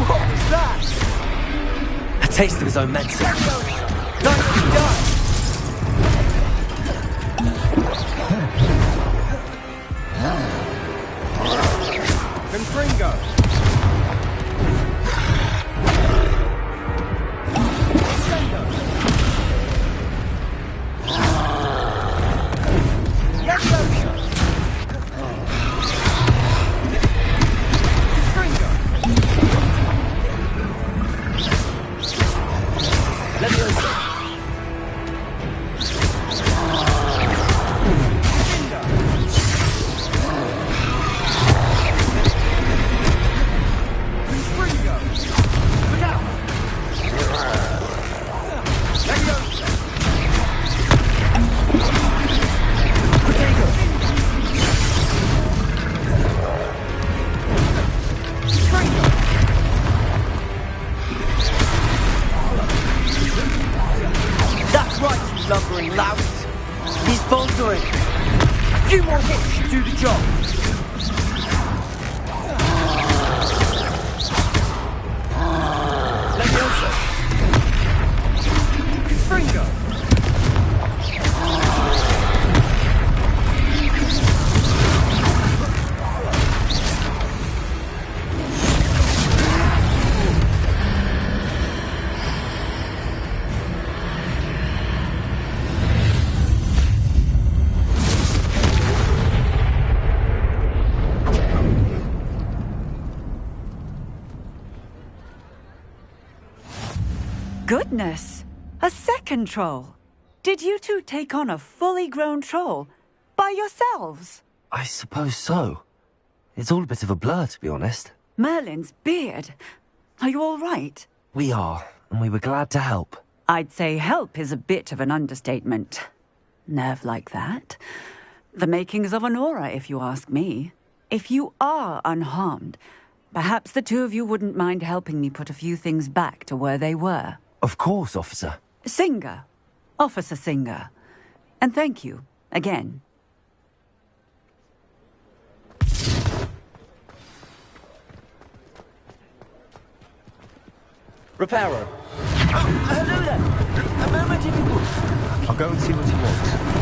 What was that?
A taste of his own medicine.
Nicely done! Confringo!
Let me
few more hits should do the job. Leviosa. Fringo. Goodness! A second troll! Did you two take on a fully grown troll? By yourselves?
I suppose so. It's all a bit of a blur, to be honest.
Merlin's beard. Are you all right?
We are, and we were glad to help.
I'd say help is a bit of an understatement. Nerve like that. The makings of an aura, if you ask me. If you are unharmed, perhaps the two of you wouldn't mind helping me put a few things back to where they were.
Of course, officer.
Singer. Officer Singer. And thank you, again.
Reparo.
Hello there. A moment if you would.
I'll go and see what he wants.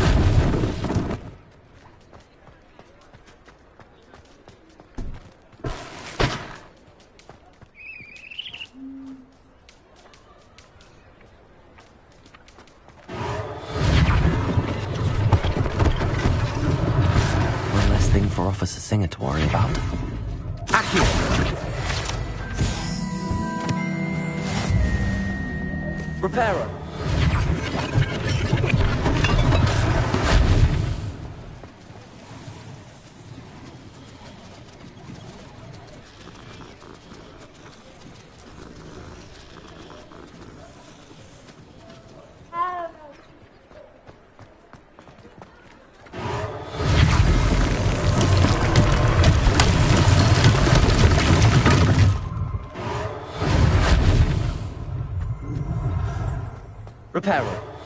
One less thing for Officer Singer to worry about. Reparo. Reparo.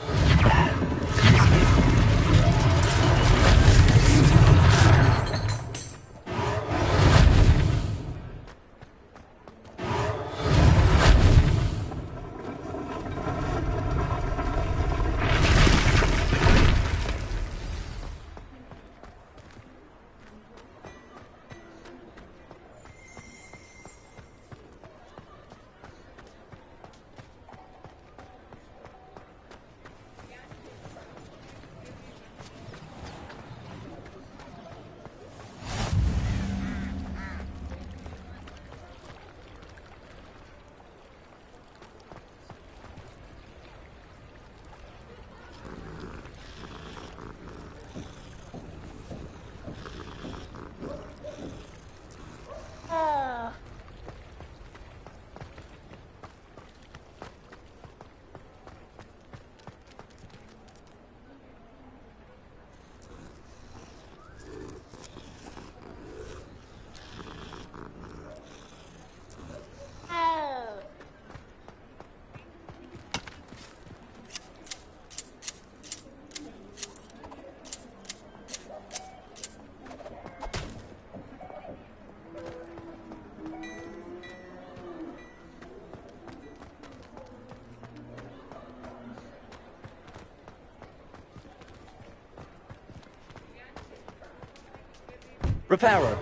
Reparo.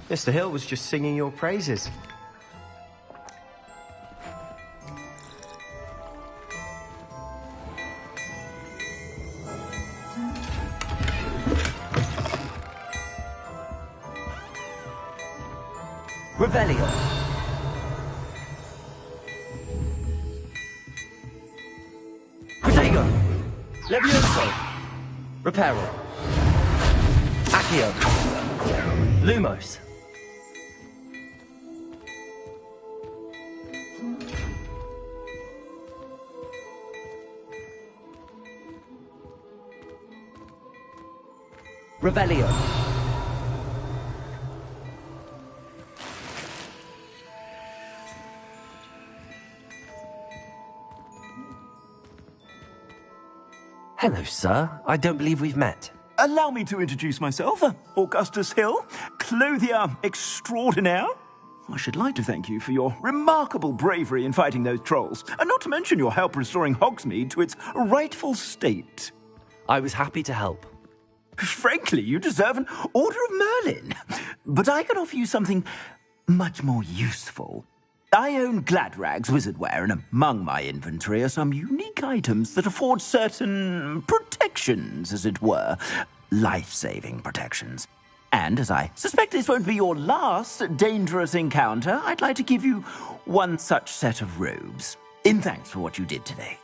Mr. Hill was just singing your praises.
Revelio. Protego. Levioso. Reparo. Accio. Lumos. Revelio. Hello, sir. I don't believe we've met.
Allow me to introduce myself, Augustus Hill, clothier extraordinaire. I should like to thank you for your remarkable bravery in fighting those trolls, and not to mention your help restoring Hogsmeade to its rightful state.
I was happy to help.
Frankly, you deserve an Order of Merlin. But I can offer you something much more useful. I own Gladrag's wizardware, and among my inventory are some unique items that afford certain protections, as it were. Life-saving protections. And as I suspect this won't be your last dangerous encounter, I'd like to give you one such set of robes, in thanks for what you did today.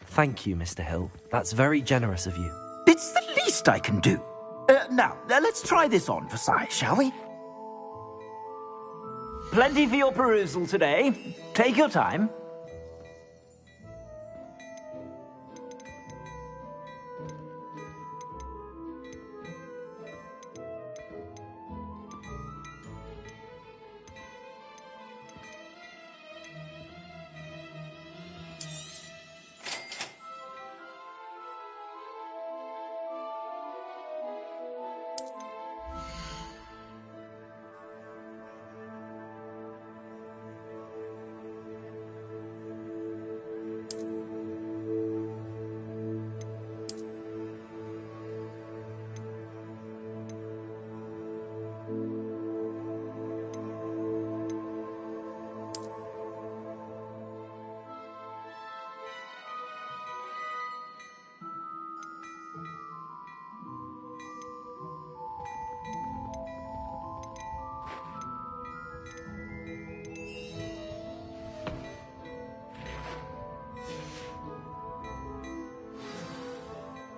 Thank you, Mr. Hill. That's very generous of you.
It's the least I can do. Now, let's try this on for size, shall we? Plenty for your perusal today. Take your time.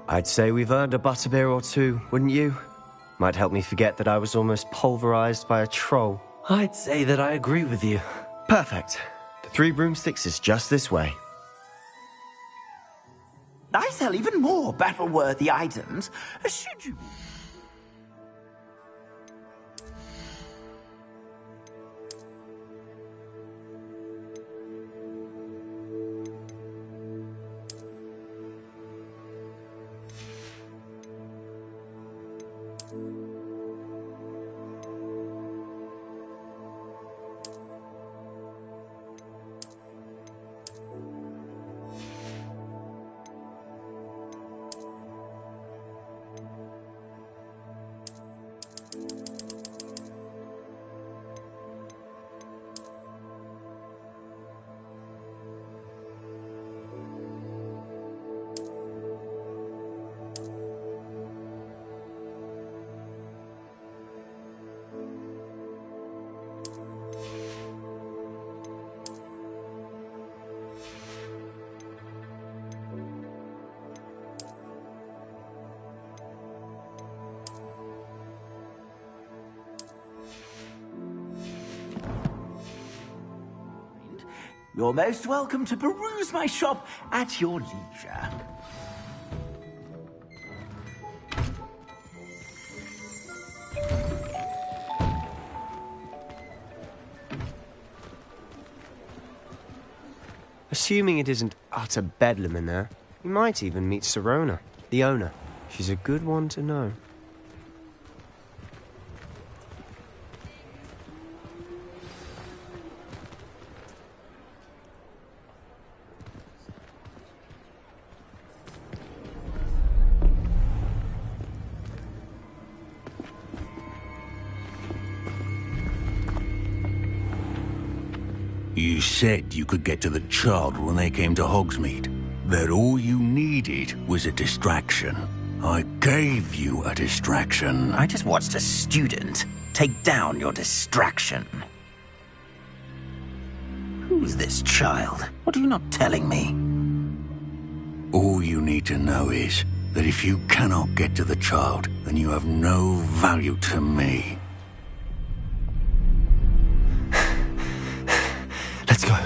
I'd say we've earned a butterbeer or two, wouldn't you? Might help me forget that I was almost pulverized by a troll.
I'd say that I agree with you.
Perfect. The 3 broomsticks is just this way.
I sell even more battle-worthy items, should you... You're most welcome to peruse my shop at your leisure.
Assuming it isn't utter bedlam in there, you might even meet Sirona, the owner. She's a good one to know.
You said you could get to the child when they came to Hogsmeade. That all you needed was a distraction. I gave you a distraction.
I just watched a student take down your distraction. Who's this child? What are you not telling me?
All you need to know is that if you cannot get to the child, then you have no value to me.
Let's go.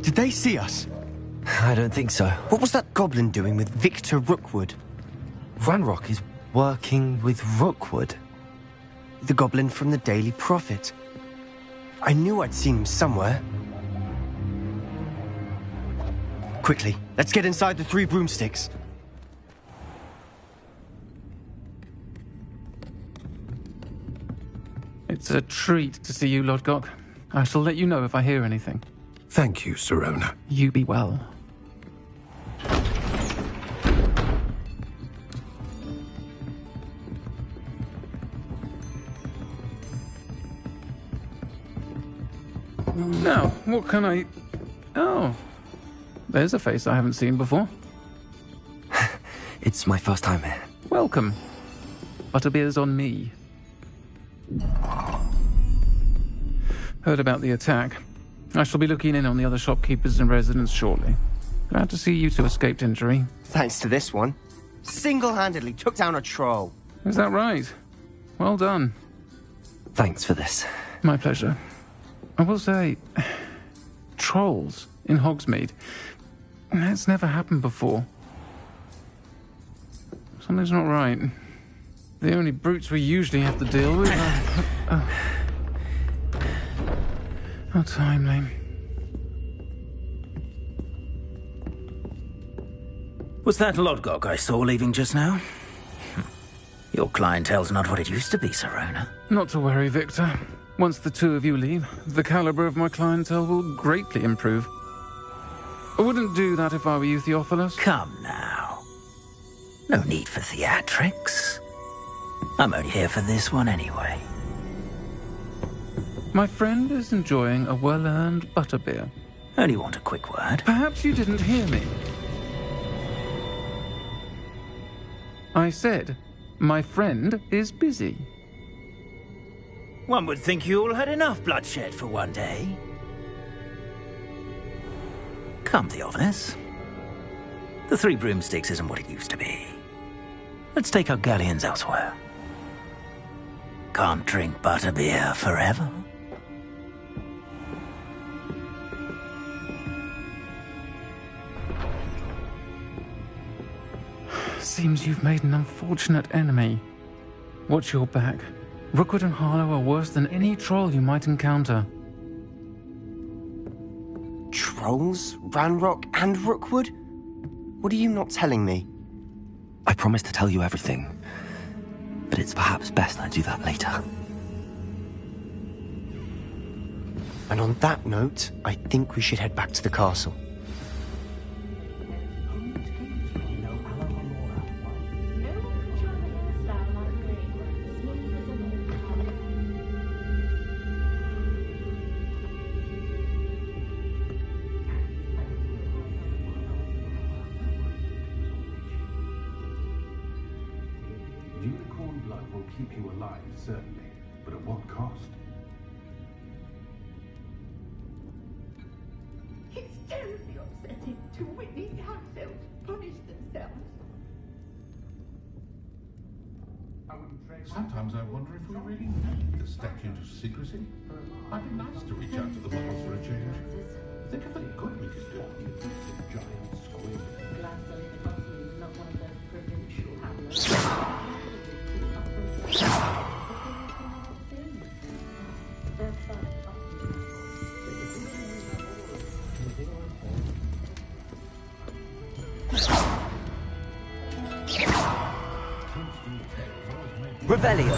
Did they see us?
I don't think so.
What was that goblin doing with Victor Rookwood?
Ranrock is working with Rookwood.
The goblin from the Daily Prophet. I knew I'd seen him somewhere. Quickly, let's get inside the Three Broomsticks.
It's a treat to see you, Lodgok. I shall let you know if I hear anything.
Thank you, Sirona.
You be well. Now, what can I... Oh, there's a face I haven't seen before.
It's my first time here.
Welcome. Butterbeer's on me. Heard about the attack. I shall be looking in on the other shopkeepers and residents shortly. Glad to see you two escaped injury.
Thanks to this one. Single-handedly took down a troll.
Is that right? Well done.
Thanks for this.
My pleasure. I will say, trolls in Hogsmeade. That's never happened before. Something's not right. The only brutes we usually have to deal with are... How timely.
Was that Lodgok I saw leaving just now? Your clientele's not what it used to be, Sirona.
Not to worry, Victor. Once the two of you leave, the caliber of my clientele will greatly improve. I wouldn't do that if I were you, Theophilus.
Come now. No need for theatrics. I'm only here for this one anyway.
My friend is enjoying a well-earned butterbeer.
Only want a quick word.
Perhaps you didn't hear me. I said, my friend is busy.
One would think you all had enough bloodshed for one day. Come, Theophilus. The Three Broomsticks isn't what it used to be. Let's take our galleons elsewhere. Can't drink butterbeer forever.
Seems you've made an unfortunate enemy. Watch your back. Rookwood and Harlow are worse than any troll you might encounter.
Trolls? Ranrock and Rookwood? What are you not telling me?
I promised to tell you everything, but it's perhaps best I do that later.
And on that note, I think we should head back to the castle.
Unicorn blood will keep you alive, certainly, but at what cost?
It's terribly upsetting to witness how elves punish themselves.
Sometimes I wonder if we really need the statute of secrecy. I'd be nice to reach out to the boss for a change. Think of the good we could do. Giant squid.
Revelio.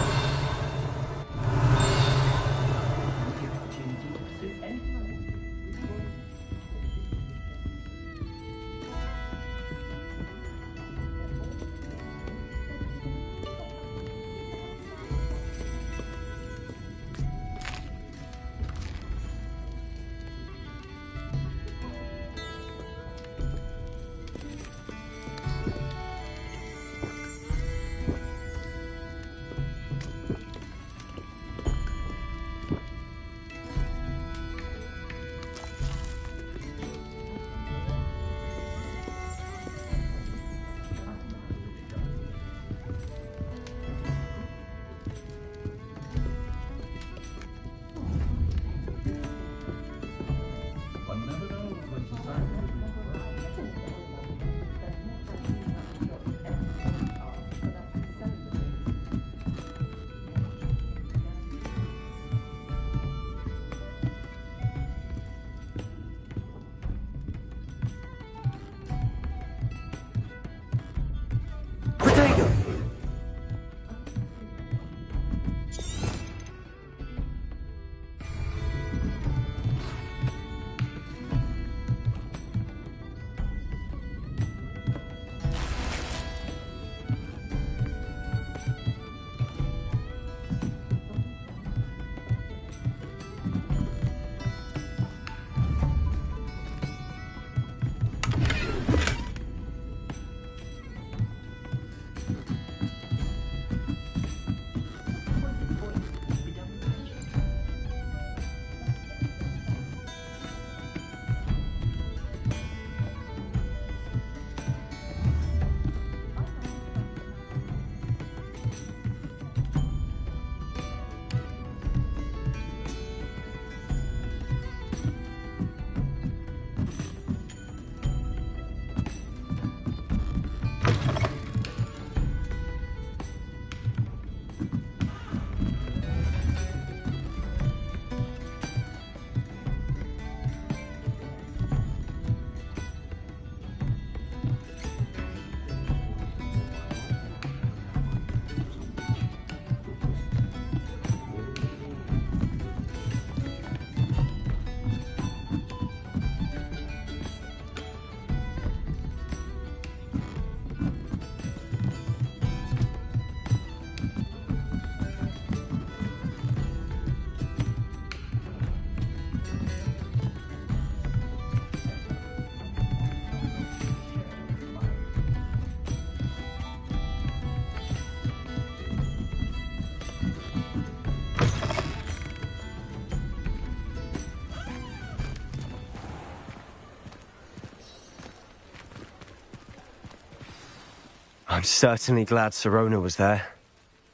I'm certainly glad Sirona was there.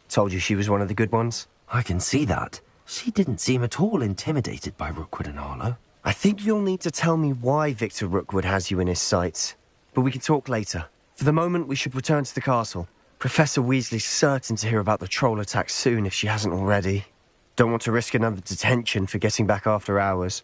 Told you she was one of the good ones.
I can see that. She didn't seem at all intimidated by Rookwood and Arlo.
I think you'll need to tell me why Victor Rookwood has you in his sights. But we can talk later. For the moment, we should return to the castle. Professor Weasley's certain to hear about the troll attack soon if she hasn't already. Don't want to risk another detention for getting back after hours.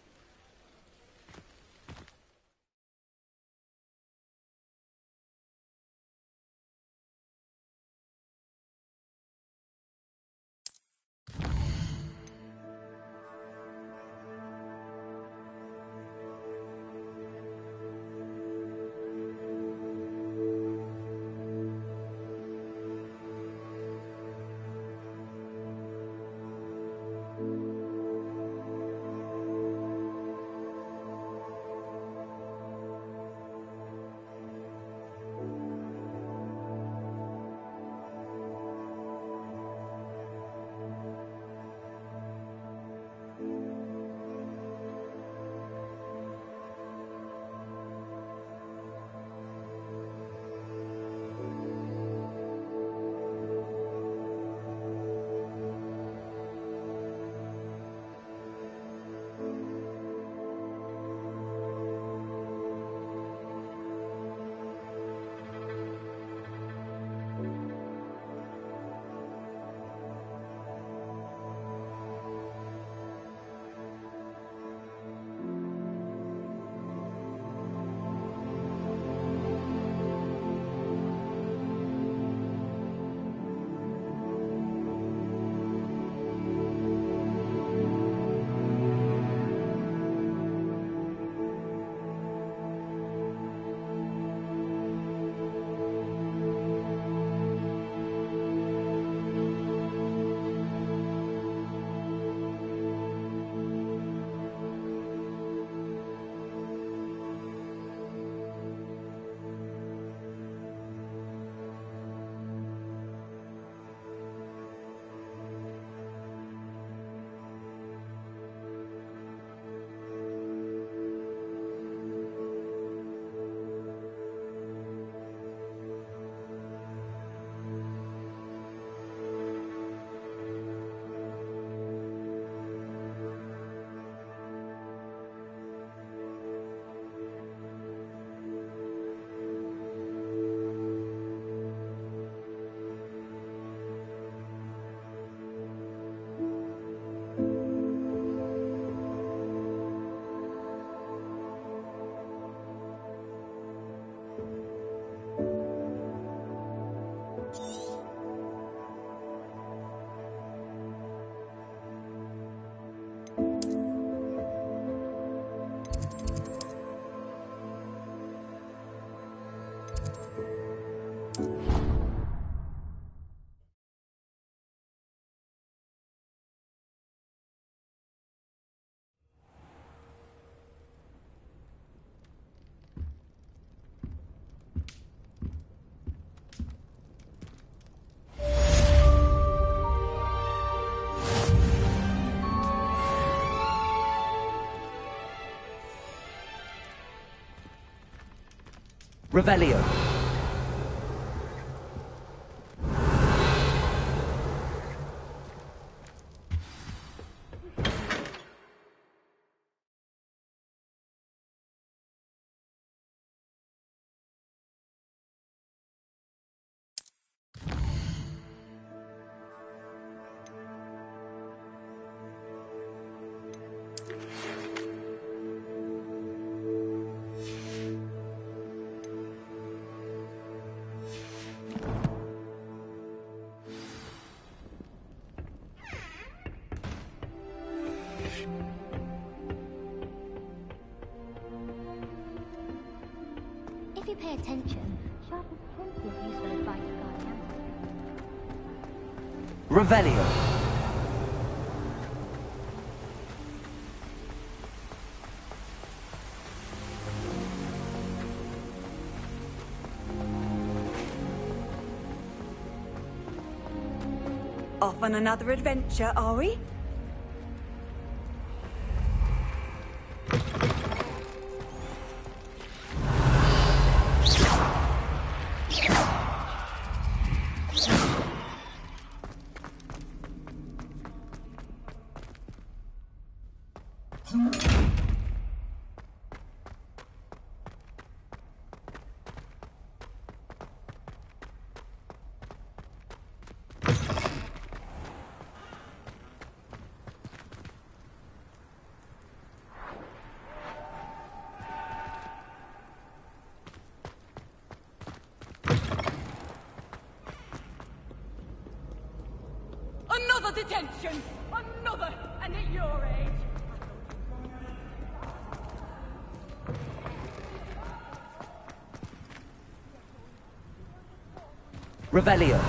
Revelio.
If you pay attention, Sharp has plenty of useful advice, Guardian.
Revelio.
Off on another adventure, are we?
detention! Another! And at your age!
Revelio.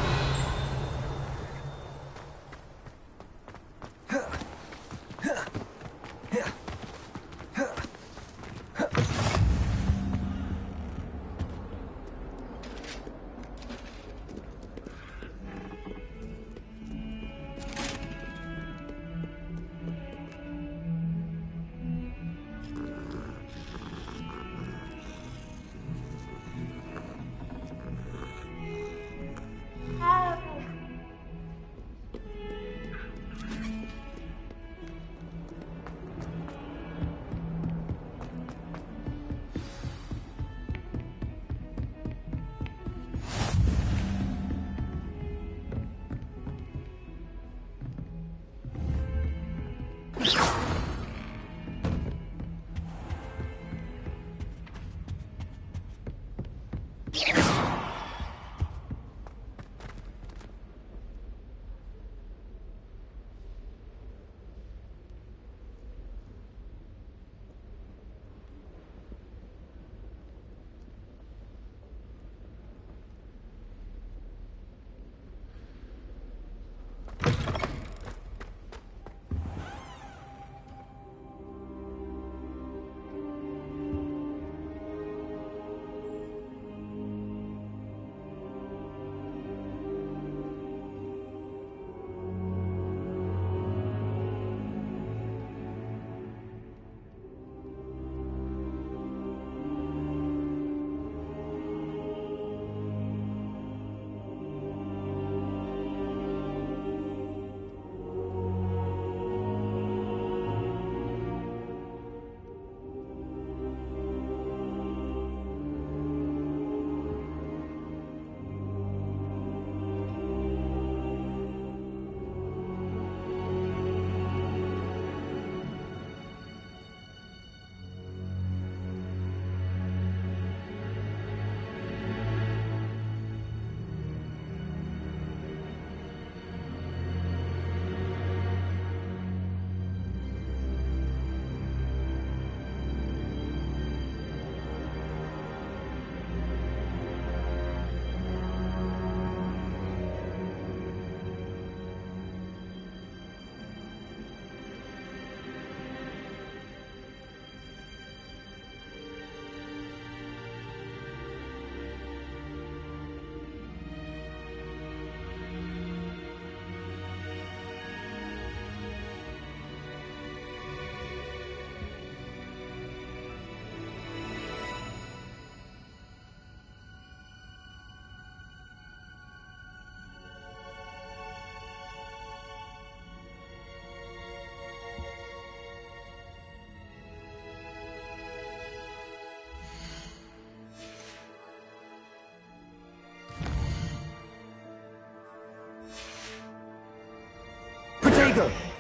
Protego!